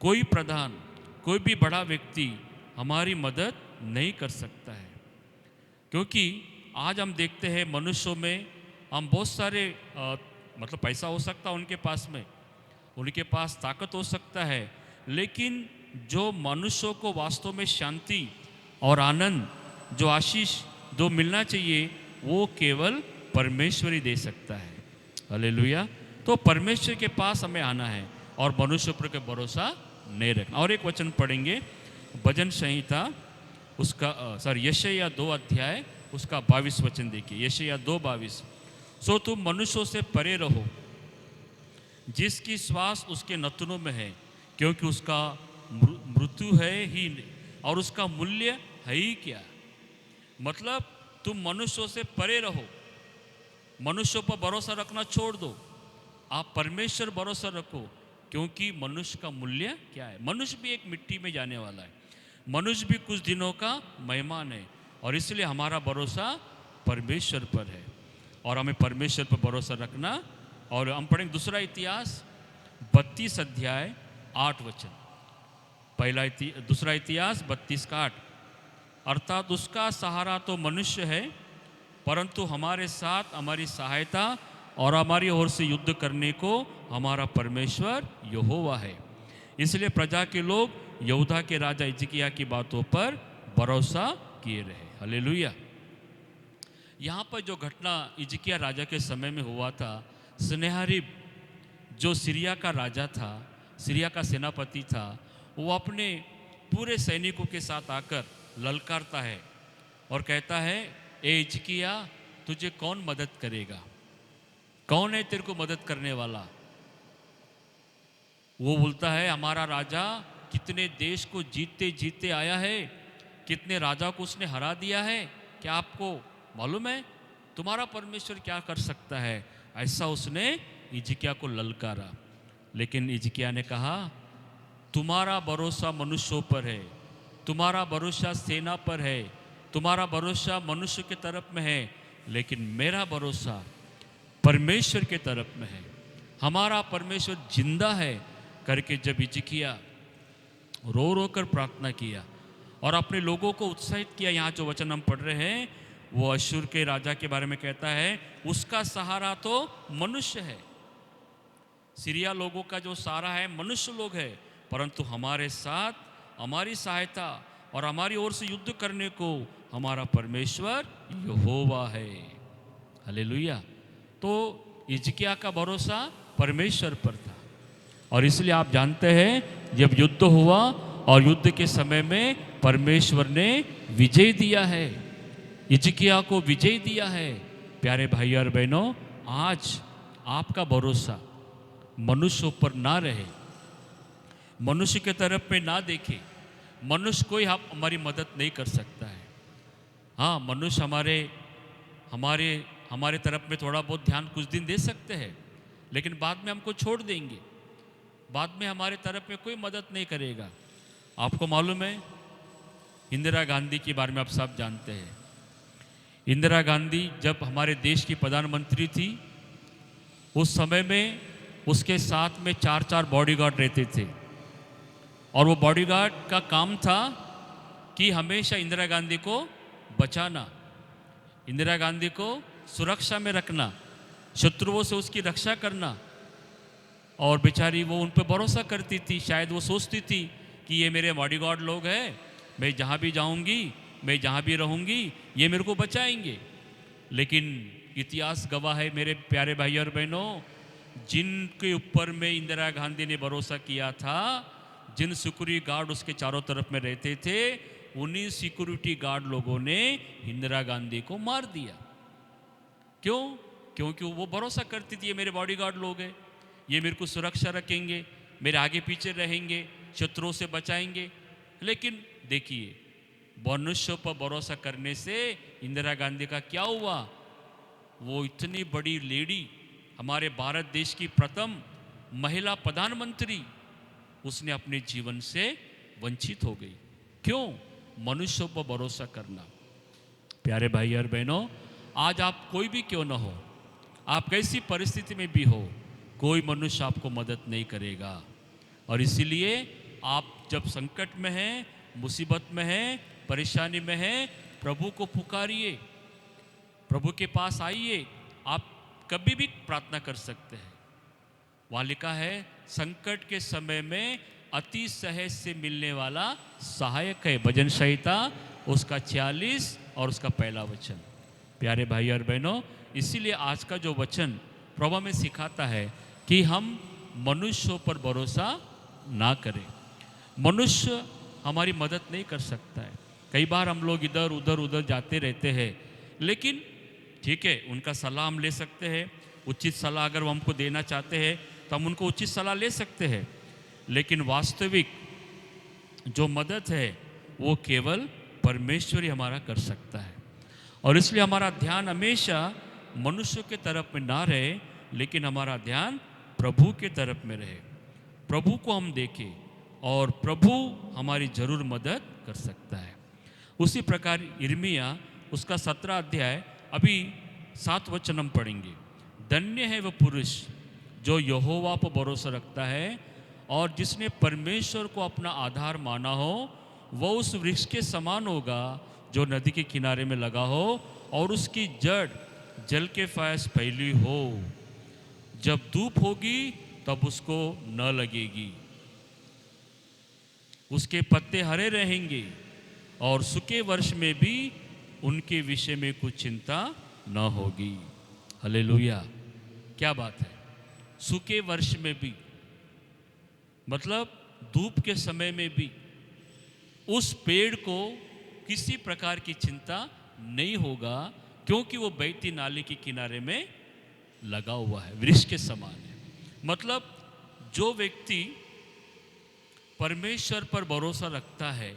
कोई प्रधान, कोई भी बड़ा व्यक्ति हमारी मदद नहीं कर सकता है, क्योंकि आज हम देखते हैं मनुष्यों में हम बहुत सारे मतलब पैसा हो सकता है उनके पास में, उनके पास ताकत हो सकता है, लेकिन जो मनुष्यों को वास्तव में शांति और आनंद, जो आशीष जो मिलना चाहिए, वो केवल परमेश्वर ही दे सकता है। हालेलुया। तो परमेश्वर के पास हमें आना है और मनुष्य पर के भरोसा नहीं रखना। और एक वचन पढ़ेंगे भजन संहिता उसका यशायाह 2 अध्याय उसका 22 वचन देखिए। यशायाह 2:22। सो तुम मनुष्यों से परे रहो जिसकी श्वास उसके नथनों में है, क्योंकि उसका मृत्यु है ही और उसका मूल्य है ही क्या। मतलब तुम मनुष्यों से परे रहो, मनुष्यों पर भरोसा रखना छोड़ दो, आप परमेश्वर भरोसा रखो, क्योंकि मनुष्य का मूल्य क्या है। मनुष्य भी एक मिट्टी में जाने वाला है, मनुष्य भी कुछ दिनों का मेहमान है, और इसलिए हमारा भरोसा परमेश्वर पर है और हमें परमेश्वर पर भरोसा रखना। और हम पढ़ेंगे दूसरा इतिहास 32 अध्याय 8 वचन। दूसरा इतिहास 32 का 8। अर्थात उसका सहारा तो मनुष्य है, परंतु हमारे साथ हमारी सहायता और हमारी ओर से युद्ध करने को हमारा परमेश्वर यहोवा है। इसलिए प्रजा के लोग यहूदा के राजा हिजकिय्याह की बातों पर भरोसा किए रहे। हालेलुया। यहाँ पर जो घटना हिजकिय्याह राजा के समय में हुआ था, सन्हेरीब जो सीरिया का राजा था, सीरिया का सेनापति था, वो अपने पूरे सैनिकों के साथ आकर ललकारता है और कहता है ए हिजकिय्याह, तुझे कौन मदद करेगा, कौन है तेरे को मदद करने वाला। वो बोलता है हमारा राजा कितने देश को जीतते जीतते आया है, कितने राजा को उसने हरा दिया है, क्या आपको मालूम है तुम्हारा परमेश्वर क्या कर सकता है। ऐसा उसने हिजकिय्याह को ललकारा। लेकिन हिजकिय्याह ने कहा तुम्हारा भरोसा मनुष्यों पर है, तुम्हारा भरोसा सेना पर है, तुम्हारा भरोसा मनुष्य के तरफ में है, लेकिन मेरा भरोसा परमेश्वर के तरफ में है। हमारा परमेश्वर जिंदा है करके जब हिजकिय्याह रो रो कर प्रार्थना किया और अपने लोगों को उत्साहित किया, यहाँ जो वचन हम पढ़ रहे हैं वो अश्शूर के राजा के बारे में कहता है उसका सहारा तो मनुष्य है। सीरिया लोगों का जो सहारा है मनुष्य लोग है, परंतु हमारे साथ हमारी सहायता और हमारी ओर से युद्ध करने को हमारा परमेश्वर यहोवा है। हालेलुया। तो हिजकिय्याह का भरोसा परमेश्वर पर था, और इसलिए आप जानते हैं जब युद्ध हुआ और युद्ध के समय में परमेश्वर ने विजय दिया है, हिजकिय्याह को विजय दिया है। प्यारे भाई और बहनों, आज आपका भरोसा मनुष्यों पर ना रहे, मनुष्य के तरफ में ना देखे। मनुष्य कोई हमारी मदद नहीं कर सकता है। हाँ, मनुष्य हमारे तरफ में थोड़ा बहुत ध्यान कुछ दिन दे सकते हैं, लेकिन बाद में हमको छोड़ देंगे, बाद में हमारे तरफ में कोई मदद नहीं करेगा। आपको मालूम है इंदिरा गांधी के बारे में आप सब जानते हैं। इंदिरा गांधी जब हमारे देश की प्रधानमंत्री थी, उस समय में उसके साथ में 4-4 बॉडीगार्ड रहते थे, और वो बॉडीगार्ड का काम था कि हमेशा इंदिरा गांधी को बचाना। इंदिरा गांधी को सुरक्षा में रखना, शत्रुओं से उसकी रक्षा करना। और बेचारी वो उन पर भरोसा करती थी। शायद वो सोचती थी कि ये मेरे बॉडीगार्ड लोग हैं, मैं जहाँ भी जाऊँगी, मैं जहाँ भी रहूँगी, ये मेरे को बचाएंगे। लेकिन इतिहास गवाह है मेरे प्यारे भाई और बहनों, जिनके ऊपर में इंदिरा गांधी ने भरोसा किया था, जिन सिक्योरिटी गार्ड उसके चारों तरफ में रहते थे, उन्हीं सिक्योरिटी गार्ड लोगों ने इंदिरा गांधी को मार दिया। क्यों? क्योंकि वो भरोसा करती थी ये मेरे बॉडीगार्ड लोग हैं, ये मेरे को सुरक्षा रखेंगे, मेरे आगे पीछे रहेंगे, शत्रुओं से बचाएंगे। लेकिन देखिए, मनुष्य पर भरोसा करने से इंदिरा गांधी का क्या हुआ? वो इतनी बड़ी लेडी, हमारे भारत देश की प्रथम महिला प्रधानमंत्री, उसने अपने जीवन से वंचित हो गई। क्यों? मनुष्य पर भरोसा करना। प्यारे भाई और बहनों, आज आप कोई भी क्यों ना हो, आप कैसी परिस्थिति में भी हो, कोई मनुष्य आपको मदद नहीं करेगा। और इसीलिए आप जब संकट में हैं, मुसीबत में हैं, परेशानी में हैं, प्रभु को पुकारिए, प्रभु के पास आइए। आप कभी भी प्रार्थना कर सकते हैं। वहाँ लिखा है, संकट के समय में अति सहज से मिलने वाला सहायक है। भजन संहिता उसका 46 और उसका पहला वचन। प्यारे भाई और बहनों, इसीलिए आज का जो वचन प्रभु हमें सिखाता है कि हम मनुष्यों पर भरोसा ना करें। मनुष्य हमारी मदद नहीं कर सकता है। कई बार हम लोग इधर उधर जाते रहते हैं, लेकिन ठीक है, उनका सलाह हम ले सकते हैं। उचित सलाह अगर वो हमको देना चाहते हैं तो हम उनको उचित सलाह ले सकते हैं। लेकिन वास्तविक जो मदद है वो केवल परमेश्वर ही हमारा कर सकता है। और इसलिए हमारा ध्यान हमेशा मनुष्य के तरफ में ना रहे, लेकिन हमारा ध्यान प्रभु के तरफ में रहे। प्रभु को हम देखें और प्रभु हमारी जरूर मदद कर सकता है। उसी प्रकार यिर्मयाह उसका 17 अध्याय अभी 7 वचन हम पढ़ेंगे। धन्य है वह पुरुष जो यहोवा पर भरोसा रखता है और जिसने परमेश्वर को अपना आधार माना हो। वह उस वृक्ष के समान होगा जो नदी के किनारे में लगा हो और उसकी जड़ जल के पास फैली हो। जब धूप होगी तब उसको न लगेगी, उसके पत्ते हरे रहेंगे और सूखे वर्ष में भी उनके विषय में कुछ चिंता न होगी। हालेलुया! क्या बात है! सूखे वर्ष में भी, मतलब धूप के समय में भी उस पेड़ को किसी प्रकार की चिंता नहीं होगा, क्योंकि वो बहती नाली के किनारे में लगा हुआ है, वृक्ष के समान है। मतलब जो व्यक्ति परमेश्वर पर भरोसा रखता है,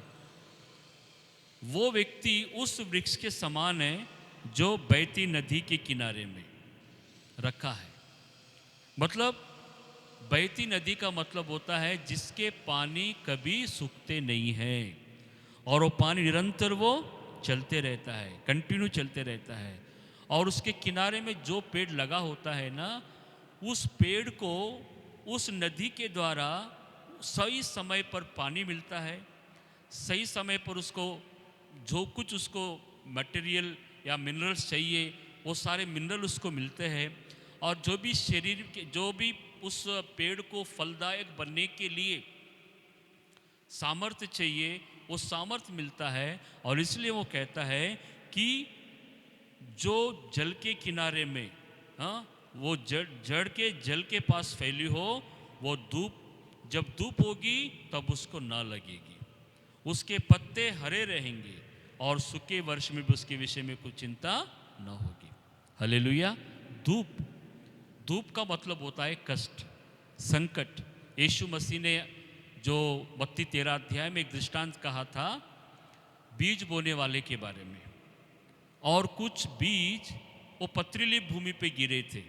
वो व्यक्ति उस वृक्ष के समान है जो बहती नदी के किनारे में रखा है। मतलब बहती नदी का मतलब होता है जिसके पानी कभी सूखते नहीं हैं और वो पानी निरंतर वो चलते रहता है, कंटिन्यू चलते रहता है। और उसके किनारे में जो पेड़ लगा होता है ना, उस पेड़ को उस नदी के द्वारा सही समय पर पानी मिलता है, सही समय पर उसको जो कुछ उसको मटेरियल या मिनरल्स चाहिए वो सारे मिनरल उसको मिलते हैं। और जो भी शरीर के, जो भी उस पेड़ को फलदायक बनने के लिए सामर्थ्य चाहिए, वो सामर्थ्य मिलता है। और इसलिए वो कहता है कि जो जल के किनारे में, हाँ, वो जड़ के जल के पास फैली हो, वो धूप, जब धूप होगी तब उसको ना लगेगी, उसके पत्ते हरे रहेंगे और सूखे वर्ष में भी उसके विषय में कुछ चिंता न होगी। हालेलुया! धूप का मतलब होता है कष्ट, संकट। यीशु मसीह ने जो 32-13 अध्याय में एक दृष्टांत कहा था बीज बोने वाले के बारे में, और कुछ बीज वो पथरीली भूमि पे गिरे थे,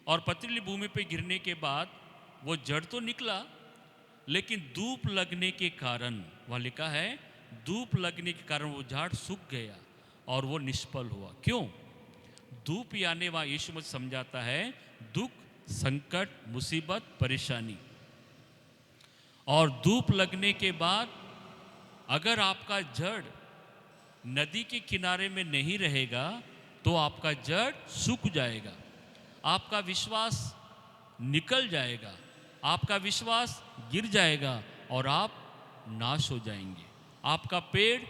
और पथरीली भूमि पे गिरने के बाद वो जड़ तो निकला, लेकिन धूप लगने के कारण, वहाँ लिखा है धूप लगने के कारण वो झाड़ सूख गया और वो निष्फल हुआ। क्यों? धूप यानी वहाँ यीशु मसीह समझाता है दुख, संकट, मुसीबत, परेशानी। और धूप लगने के बाद अगर आपका जड़ नदी के किनारे में नहीं रहेगा तो आपका जड़ सूख जाएगा, आपका विश्वास निकल जाएगा, आपका विश्वास गिर जाएगा और आप नाश हो जाएंगे। आपका पेड़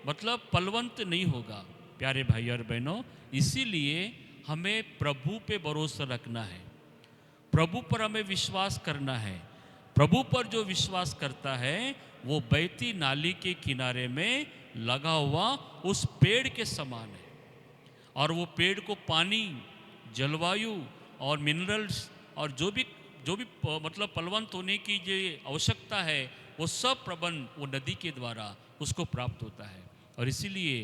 मतलब फलवंत नहीं होगा। प्यारे भाई और बहनों, इसीलिए हमें प्रभु पे भरोसा रखना है, प्रभु पर हमें विश्वास करना है। प्रभु पर जो विश्वास करता है वो बहती नाली के किनारे में लगा हुआ उस पेड़ के समान है, और वो पेड़ को पानी, जलवायु और मिनरल्स और जो भी मतलब फलवंत होने की जो आवश्यकता है वो सब प्रबंध वो नदी के द्वारा उसको प्राप्त होता है। और इसीलिए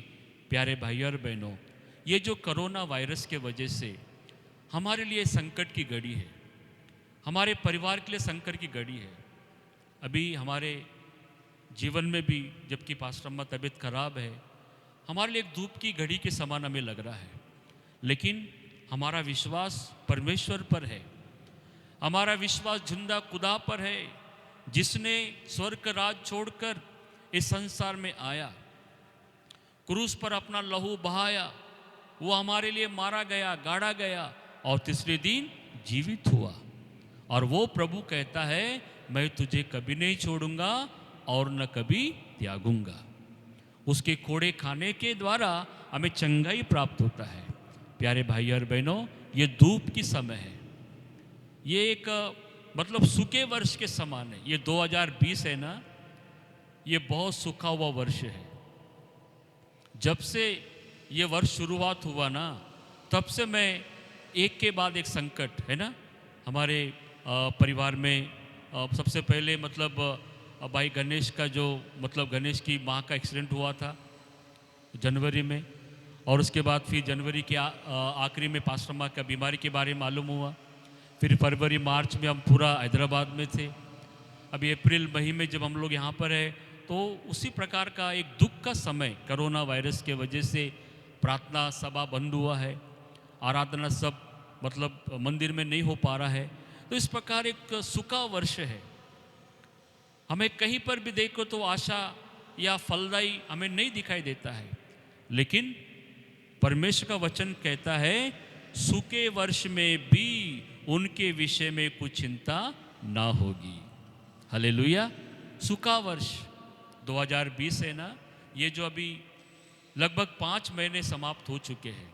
प्यारे भाई और बहनों, ये जो कोरोना वायरस के वजह से हमारे लिए संकट की घड़ी है, हमारे परिवार के लिए संकट की घड़ी है। अभी हमारे जीवन में भी जबकि पास्टर अम्मा तबीयत खराब है, हमारे लिए एक धूप की घड़ी के समान हमें लग रहा है, लेकिन हमारा विश्वास परमेश्वर पर है, हमारा विश्वास जिंदा खुदा पर है, जिसने स्वर्ग राज छोड़कर इस संसार में आया, क्रूस पर अपना लहू बहाया, वो हमारे लिए मारा गया, गाड़ा गया और तीसरे दिन जीवित हुआ। और वो प्रभु कहता है, मैं तुझे कभी नहीं छोड़ूंगा और न कभी त्यागूंगा। उसके कोड़े खाने के द्वारा हमें चंगाई प्राप्त होता है। प्यारे भाई और बहनों, ये धूप की समय है, ये एक मतलब सूखे वर्ष के समान है। ये 2020 है ना, ये बहुत सूखा हुआ वर्ष है। जब से ये वर्ष शुरुआत हुआ ना, तब से मैं एक के बाद एक संकट है ना हमारे परिवार में। सबसे पहले मतलब भाई गणेश का जो मतलब गणेश की माँ का एक्सीडेंट हुआ था जनवरी में, और उसके बाद फिर जनवरी के आखिरी में पास्टर माँ का बीमारी के बारे में मालूम हुआ। फिर फरवरी मार्च में हम पूरा हैदराबाद में थे। अभी अप्रैल मई में जब हम लोग यहाँ पर है, तो उसी प्रकार का एक दुख का समय कोरोना वायरस के वजह से प्रार्थना सभा बंद हुआ है, आराधना सब मतलब मंदिर में नहीं हो पा रहा है। तो इस प्रकार एक सूखा वर्ष है। हमें कहीं पर भी देखो तो आशा या फलदायी हमें नहीं दिखाई देता है, लेकिन परमेश्वर का वचन कहता है, सूखे वर्ष में भी उनके विषय में कुछ चिंता ना होगी। हालेलुया। सूखा वर्ष 2020 है ना, ये जो अभी लगभग 5 महीने समाप्त हो चुके हैं,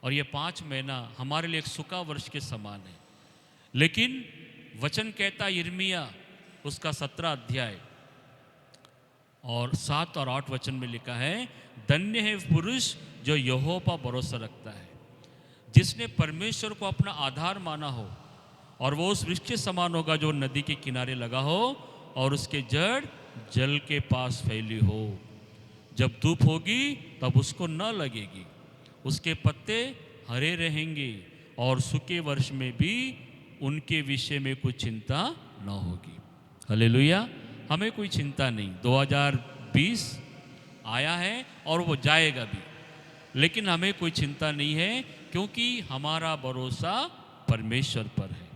और ये 5 महीना हमारे लिए एक सूखा वर्ष के समान है। लेकिन वचन कहता यिर्मयाह उसका 17 अध्याय और 7 और 8 वचन में लिखा है, धन्य है पुरुष जो यहोवा पर भरोसा रखता है, जिसने परमेश्वर को अपना आधार माना हो, और वो उस वृक्ष के समान होगा जो नदी के किनारे लगा हो और उसके जड़ जल के पास फैली हो। जब धूप होगी तब उसको न लगेगी, उसके पत्ते हरे रहेंगे, और सूखे वर्ष में भी उनके विषय में कुछ चिंता न होगी। हालेलुया। हमें कोई चिंता नहीं। 2020 आया है और वो जाएगा भी, लेकिन हमें कोई चिंता नहीं है, क्योंकि हमारा भरोसा परमेश्वर पर है।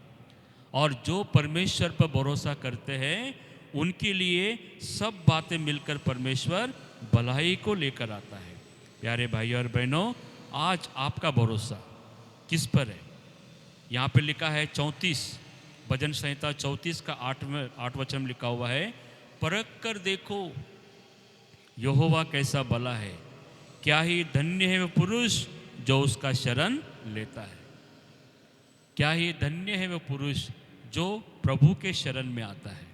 और जो परमेश्वर पर भरोसा करते हैं उनके लिए सब बातें मिलकर परमेश्वर भलाई को लेकर आता है। प्यारे भाई और बहनों, आज आपका भरोसा किस पर है? यहाँ पे लिखा है 34 भजन संहिता 34 का 8 वचन लिखा हुआ है, परख कर देखो यहोवा कैसा भला है, क्या ही धन्य है वह पुरुष जो उसका शरण लेता है। क्या ही धन्य है वह पुरुष जो प्रभु के शरण में आता है,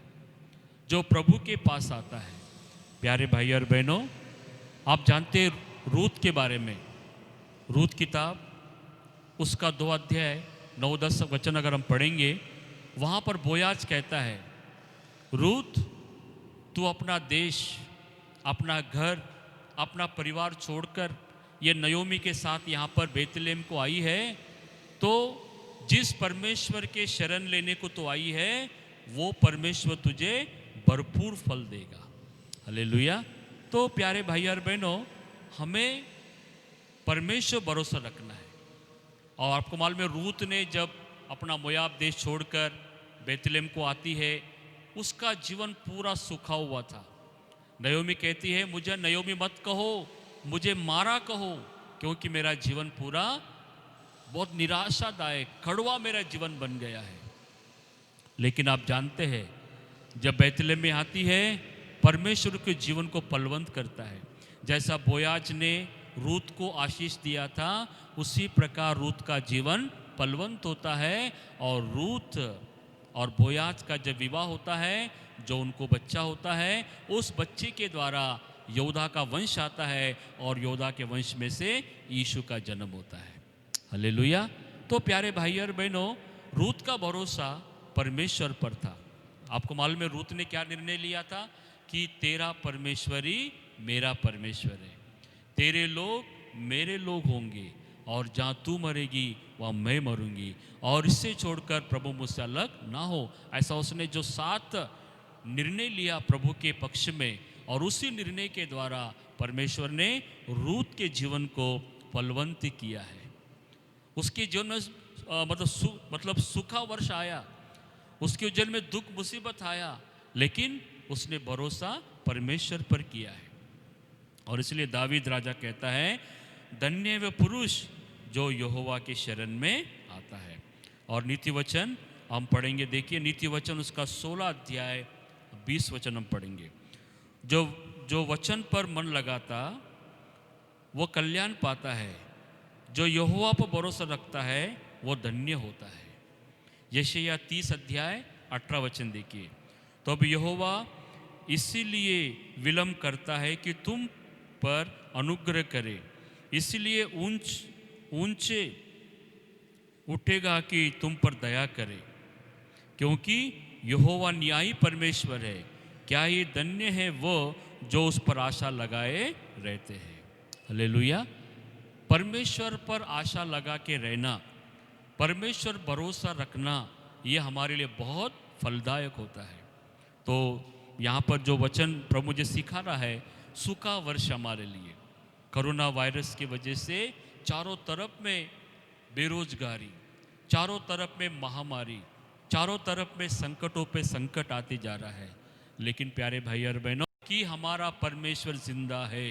जो प्रभु के पास आता है। प्यारे भाई और बहनों, आप जानते हैं रूत के बारे में। रूत किताब उसका 2 अध्याय 9-10 वचन अगर हम पढ़ेंगे, वहाँ पर बोयाज कहता है, रूत तू अपना देश, अपना घर, अपना परिवार छोड़कर ये नयोमी के साथ यहाँ पर बेतलेहम को आई है, तो जिस परमेश्वर के शरण लेने को तो आई है, वो परमेश्वर तुझे भरपूर फल देगा। हालेलुया। तो प्यारे भाई और बहनों, हमें परमेश्वर भरोसा रखना है। और आपको मालूम है, रूत ने जब अपना मोयाब देश छोड़कर बेतलेहम को आती है, उसका जीवन पूरा सूखा हुआ था। नयोमी कहती है, मुझे नयोमी मत कहो, मुझे मारा कहो, क्योंकि मेरा जीवन पूरा बहुत निराशादायक कड़वा मेरा जीवन बन गया है। लेकिन आप जानते हैं, जब बैतलहम में आती है, परमेश्वर के जीवन को फलवंत करता है। जैसा बोयाज ने रूत को आशीष दिया था, उसी प्रकार रूत का जीवन फलवंत होता है। और रूत और बोयाज का जब विवाह होता है, जो उनको बच्चा होता है, उस बच्चे के द्वारा योदा का वंश आता है और योदा के वंश में से यीशु का जन्म होता है। हालेलुया। तो प्यारे भाई और बहनों, रूत का भरोसा परमेश्वर पर था। आपको मालूम है रूत ने क्या निर्णय लिया था कि तेरा परमेश्वर ही मेरा परमेश्वर है, तेरे लोग मेरे लोग होंगे, और जहाँ तू मरेगी वहाँ मैं मरूंगी, और इससे छोड़कर प्रभु मुझसे अलग ना हो। ऐसा उसने जो 7 निर्णय लिया प्रभु के पक्ष में, और उसी निर्णय के द्वारा परमेश्वर ने रूत के जीवन को फलवंत किया है। उसके जीवन में मतलब सूखा वर्ष आया, उसके जीवन में दुख मुसीबत आया, लेकिन उसने भरोसा परमेश्वर पर किया है। और इसलिए दावीद राजा कहता है, धन्य व पुरुष जो यहोवा के शरण में आता है। और नीति वचन हम पढ़ेंगे, देखिए नीति वचन उसका 16 अध्याय 20 वचन हम पढ़ेंगे। जो वचन पर मन लगाता वो कल्याण पाता है, जो यहोवा पर भरोसा रखता है वो धन्य होता है। यशायाह 30 अध्याय 18 वचन देखिए, तो अब यहोवा इसीलिए विलम्ब करता है कि तुम पर अनुग्रह करे, इसलिए ऊंचे उठेगा कि तुम पर दया करे, क्योंकि यहोवा न्यायी परमेश्वर है। क्या ये धन्य है वो जो उस पर आशा लगाए रहते हैं। हालेलुया। परमेश्वर पर आशा लगा के रहना, परमेश्वर भरोसा रखना, ये हमारे लिए बहुत फलदायक होता है। तो यहाँ पर जो वचन प्रभु मुझे सिखा रहा है, सूखा वर्ष हमारे लिए, कोरोना वायरस की वजह से चारों तरफ में बेरोजगारी, चारों तरफ में महामारी, चारों तरफ में संकटों पे संकट आते जा रहा है। लेकिन प्यारे भाई और बहनों, कि हमारा परमेश्वर जिंदा है,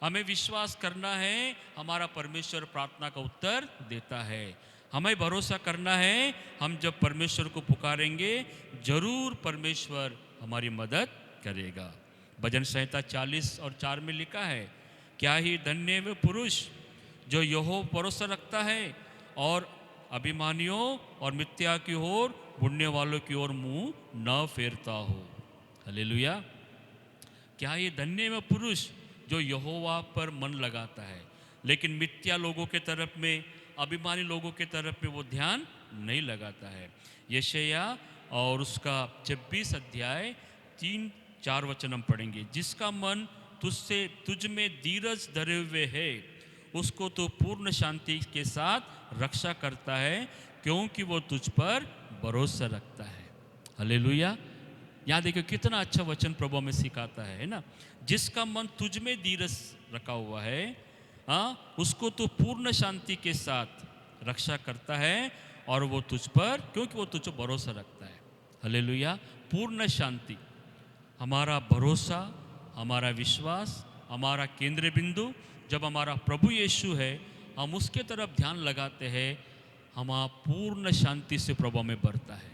हमें विश्वास करना है, हमारा परमेश्वर प्रार्थना का उत्तर देता है। हमें भरोसा करना है, हम जब परमेश्वर को पुकारेंगे जरूर परमेश्वर हमारी मदद करेगा। भजन संहिता 40 और 4 में लिखा है, क्या ही धन्य वे पुरुष जो यहोवा भरोसा रखता है और अभिमानियों और मिथ्या की ओर बुढ़ने वालों की ओर मुंह न फेरता हो। हालेलुया। क्या ये धन्य वे पुरुष जो यहोवा पर मन लगाता है, लेकिन मिथ्या लोगों के तरफ में, अभिमानी लोगों के तरफ में वो ध्यान नहीं लगाता है। यशायाह और उसका 26 अध्याय 3-4 वचन हम पढ़ेंगे। जिसका मन तुझ में धीरज धरे हुए है, उसको तो पूर्ण शांति के साथ रक्षा करता है, क्योंकि वो तुझ पर भरोसा रखता है। हालेलुया। यहाँ देखो कितना अच्छा वचन प्रभु हमें सिखाता है ना। जिसका मन तुझ में धीरज रखा हुआ है, उसको तो पूर्ण शांति के साथ रक्षा करता है, और वो तुझ पर, क्योंकि वो तुझ पर भरोसा रखता है। हालेलुया। पूर्ण शांति, हमारा भरोसा, हमारा विश्वास, हमारा केंद्र बिंदु जब हमारा प्रभु यीशु है, हम उसके तरफ ध्यान लगाते हैं, हमारा पूर्ण शांति से प्रभु हमें भरता है।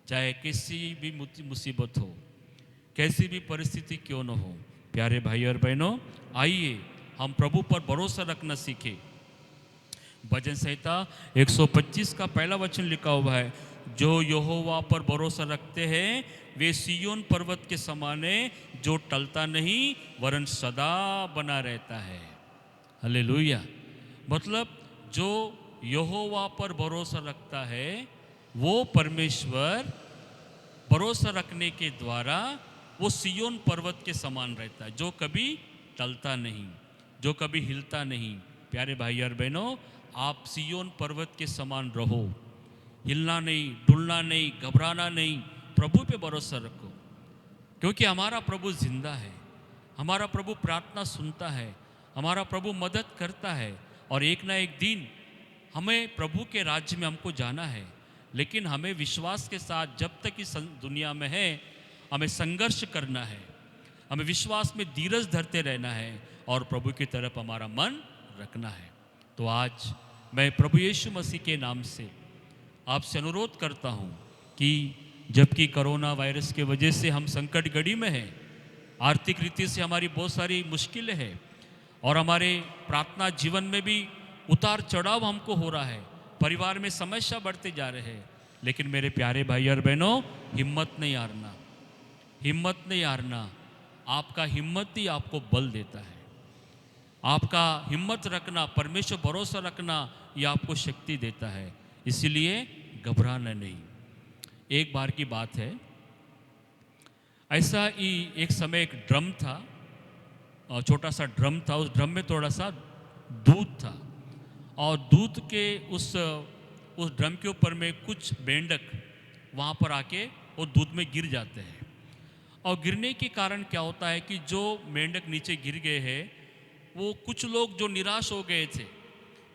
चाहे किसी भी मुसीबत हो, कैसी भी परिस्थिति क्यों न हो। प्यारे भाई और बहनों, आइए हम प्रभु पर भरोसा रखना सीखें। भजन संहिता 125 का पहला वचन लिखा हुआ है, जो यहोवा पर भरोसा रखते हैं वे सिय्योन पर्वत के समान है, जो टलता नहीं वरन सदा बना रहता है। हालेलुया। मतलब जो यहोवा पर भरोसा रखता है, वो परमेश्वर भरोसा रखने के द्वारा वो सिय्योन पर्वत के समान रहता है, जो कभी टलता नहीं, जो कभी हिलता नहीं। प्यारे भाई और बहनों, आप सिय्योन पर्वत के समान रहो, हिलना नहीं, डुलना नहीं, घबराना नहीं, प्रभु पे भरोसा रखो, क्योंकि हमारा प्रभु जिंदा है, हमारा प्रभु प्रार्थना सुनता है, हमारा प्रभु मदद करता है, और एक ना एक दिन हमें प्रभु के राज्य में हमको जाना है। लेकिन हमें विश्वास के साथ जब तक इस दुनिया में है, हमें संघर्ष करना है, हमें विश्वास में धीरज धरते रहना है और प्रभु की तरफ हमारा मन रखना है। तो आज मैं प्रभु यीशु मसीह के नाम से आपसे अनुरोध करता हूँ कि जबकि कोरोना वायरस के वजह से हम संकट घड़ी में हैं, आर्थिक रीति से हमारी बहुत सारी मुश्किलें हैं और हमारे प्रार्थना जीवन में भी उतार चढ़ाव हमको हो रहा है, परिवार में समस्या बढ़ते जा रहे हैं, लेकिन मेरे प्यारे भाई और बहनों, हिम्मत नहीं हारना, हिम्मत नहीं हारना। आपका हिम्मत ही आपको बल देता है। आपका हिम्मत रखना, परमेश्वर भरोसा रखना, ये आपको शक्ति देता है। इसीलिए घबराना नहीं। एक बार की बात है, ऐसा ही एक समय एक ड्रम था, छोटा सा ड्रम था। उस ड्रम में थोड़ा सा दूध था और दूध के उस ड्रम के ऊपर में कुछ मेंढक वहाँ पर आके वो दूध में गिर जाते हैं। और गिरने के कारण क्या होता है कि जो मेंढक नीचे गिर गए हैं, वो कुछ लोग जो निराश हो गए थे,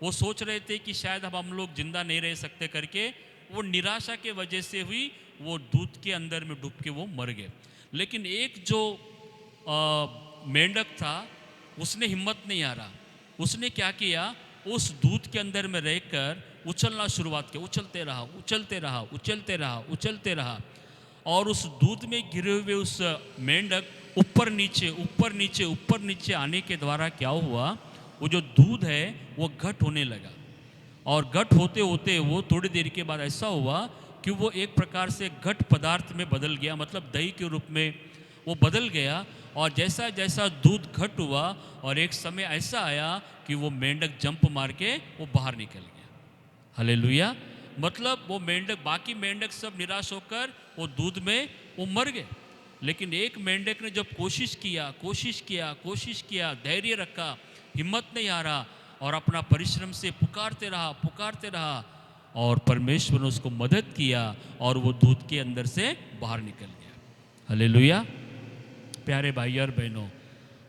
वो सोच रहे थे कि शायद अब हम लोग जिंदा नहीं रह सकते करके, वो निराशा के वजह से हुई वो दूध के अंदर में डूब के वो मर गए। लेकिन एक जो मेंढक था, उसने हिम्मत नहीं हारा। उसने क्या किया, उस दूध के अंदर में रहकर उछलना शुरुआत किया। उछलते रहा, उछलते रहा, उछलते रहा, उछलते रहा और उस दूध में गिरे हुए उस मेंढक ऊपर नीचे, ऊपर नीचे, ऊपर नीचे आने के द्वारा क्या हुआ, वो जो दूध है वो घट होने लगा। और घट होते होते वो थोड़ी देर के बाद ऐसा हुआ कि वो एक प्रकार से घट पदार्थ में बदल गया, मतलब दही के रूप में वो बदल गया। और जैसा जैसा दूध घट हुआ और एक समय ऐसा आया कि वो मेंढक जंप मार के वो बाहर निकल गया। हालेलुया। मतलब वो मेंढक, बाकी मेंढक सब निराश होकर वो दूध में वो मर गए। लेकिन एक मेंढक ने जब कोशिश किया, कोशिश किया, कोशिश किया, धैर्य रखा, हिम्मत नहीं हारा और अपना परिश्रम से पुकारते रहा, पुकारते रहा और परमेश्वर ने उसको मदद किया और वो दूध के अंदर से बाहर निकल गया। हालेलुया। प्यारे भाई और बहनों,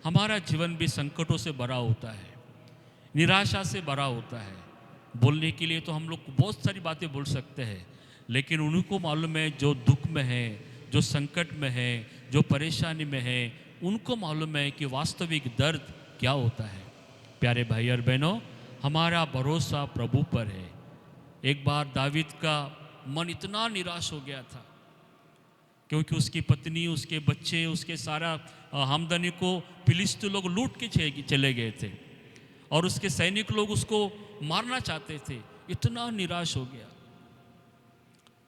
हमारा जीवन भी संकटों से भरा होता है, निराशा से भरा होता है। बोलने के लिए तो हम लोग बहुत सारी बातें बोल सकते हैं, लेकिन उनको मालूम है जो दुख में है, जो संकट में है, जो परेशानी में है, उनको मालूम है कि वास्तविक दर्द क्या होता है। प्यारे भाई और बहनों, हमारा भरोसा प्रभु पर है। एक बार दावीद का मन इतना निराश हो गया था क्योंकि उसकी पत्नी, उसके बच्चे, उसके सारा आमदनी को फिलिस्ती लोग लूट के चले गए थे और उसके सैनिक लोग उसको मारना चाहते थे। इतना निराश हो गया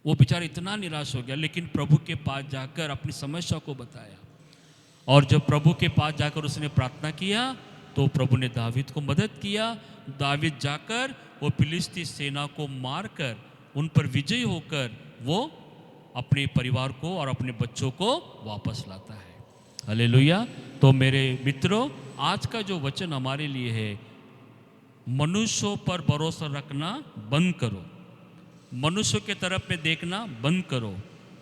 वो बेचारा, इतना निराश हो गया। लेकिन प्रभु के पास जाकर अपनी समस्या को बताया और जब प्रभु के पास जाकर उसने प्रार्थना किया तो प्रभु ने दावीद को मदद किया। दावीद जाकर वो फिलिस्ती सेना को मारकर उन पर विजयी होकर वो अपने परिवार को और अपने बच्चों को वापस लाता है। हालेलुया। तो मेरे मित्रों, आज का जो वचन हमारे लिए है, मनुष्यों पर भरोसा रखना बंद करो, मनुष्य के तरफ में देखना बंद करो,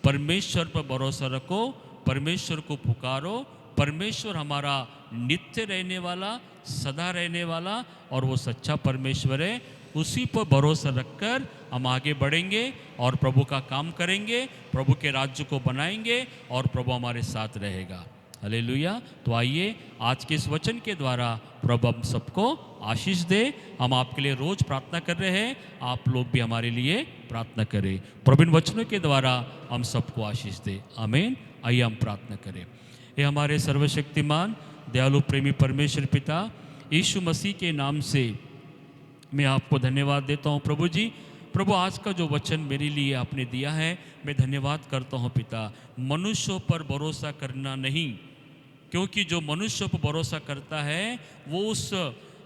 परमेश्वर पर भरोसा रखो, परमेश्वर को पुकारो। परमेश्वर हमारा नित्य रहने वाला, सदा रहने वाला और वो सच्चा परमेश्वर है। उसी पर भरोसा रखकर हम आगे बढ़ेंगे और प्रभु का काम करेंगे, प्रभु के राज्य को बनाएंगे और प्रभु हमारे साथ रहेगा। हालेलुया। तो आइए आज के इस वचन के द्वारा प्रभु हम सबको आशीष दे। हम आपके लिए रोज प्रार्थना कर रहे हैं, आप लोग भी हमारे लिए प्रार्थना करें। प्रभु इन वचनों के द्वारा हम सबको आशीष दे। आमीन। आइए हम प्रार्थना करें। ये हमारे सर्वशक्तिमान दयालु प्रेमी परमेश्वर पिता, यीशु मसीह के नाम से मैं आपको धन्यवाद देता हूँ प्रभु जी। प्रभु, आज का जो वचन मेरे लिए आपने दिया है, मैं धन्यवाद करता हूँ पिता। मनुष्यों पर भरोसा करना नहीं, क्योंकि जो मनुष्यों पर भरोसा करता है वो उस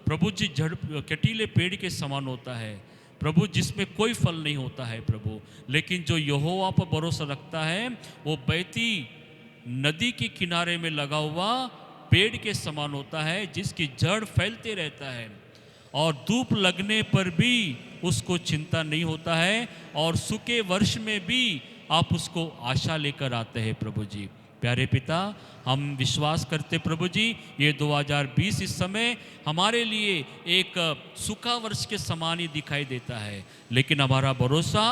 प्रभु जी कटीले पेड़ के समान होता है प्रभु, जिसमें कोई फल नहीं होता है प्रभु। लेकिन जो यहोवा पर भरोसा रखता है वो बहती नदी के किनारे में लगा हुआ पेड़ के समान होता है, जिसकी जड़ फैलते रहता है और धूप लगने पर भी उसको चिंता नहीं होता है और सूखे वर्ष में भी आप उसको आशा लेकर आते हैं प्रभु जी। प्यारे पिता, हम विश्वास करते प्रभु जी, ये 2020 इस समय हमारे लिए एक सूखा वर्ष के समान ही दिखाई देता है, लेकिन हमारा भरोसा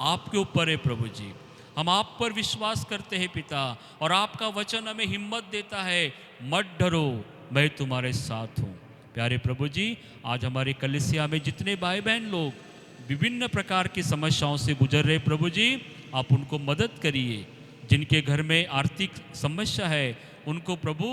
आपके ऊपर है प्रभु जी। हम आप पर विश्वास करते हैं पिता, और आपका वचन हमें हिम्मत देता है, मत डरो, मैं तुम्हारे साथ हूँ। प्यारे प्रभु जी, आज हमारे कलीसिया में जितने भाई बहन लोग विभिन्न प्रकार की समस्याओं से गुजर रहे, प्रभु जी आप उनको मदद करिए। जिनके घर में आर्थिक समस्या है उनको प्रभु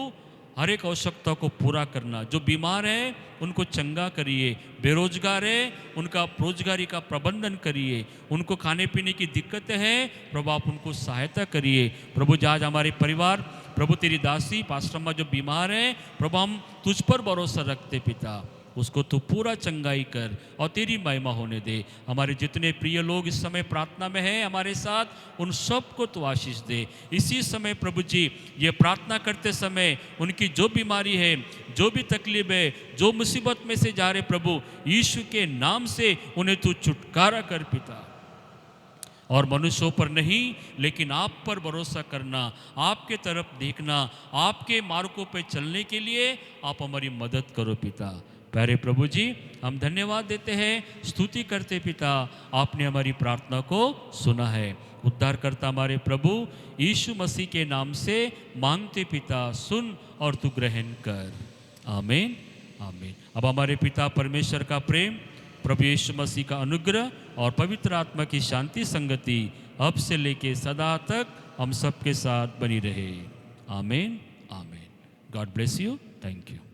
हर एक आवश्यकता को पूरा करना, जो बीमार है उनको चंगा करिए, बेरोजगार है उनका रोजगारी का प्रबंधन करिए, उनको खाने पीने की दिक्कतें हैं प्रभु आप उनको सहायता करिए। प्रभु आज हमारे परिवार, प्रभु तेरी दासी पास्टम्मा जो बीमार है, प्रभु हम तुझ पर भरोसा रखते पिता, उसको तू पूरा चंगाई कर और तेरी महिमा होने दे। हमारे जितने प्रिय लोग इस समय प्रार्थना में हैं हमारे साथ, उन सबको तू आशीष दे। इसी समय प्रभु जी ये प्रार्थना करते समय उनकी जो बीमारी है, जो भी तकलीफ है, जो मुसीबत में से जा रहे प्रभु, यीशु के नाम से उन्हें तू छुटकारा कर पिता। और मनुष्यों पर नहीं लेकिन आप पर भरोसा करना, आपके तरफ देखना, आपके मार्गों पर चलने के लिए आप हमारी मदद करो पिता। प्यारे प्रभु जी हम धन्यवाद देते हैं, स्तुति करते पिता, आपने हमारी प्रार्थना को सुना है। उद्धारकर्ता हमारे प्रभु यीशु मसीह के नाम से मांगते पिता, सुन और तू ग्रहण कर। आमीन आमीन। अब हमारे पिता परमेश्वर का प्रेम, प्रभु यीशु मसीह का अनुग्रह और पवित्र आत्मा की शांति संगति अब से लेके सदा तक हम सबके साथ बनी रहे। आमीन आमीन। God bless you. Thank you.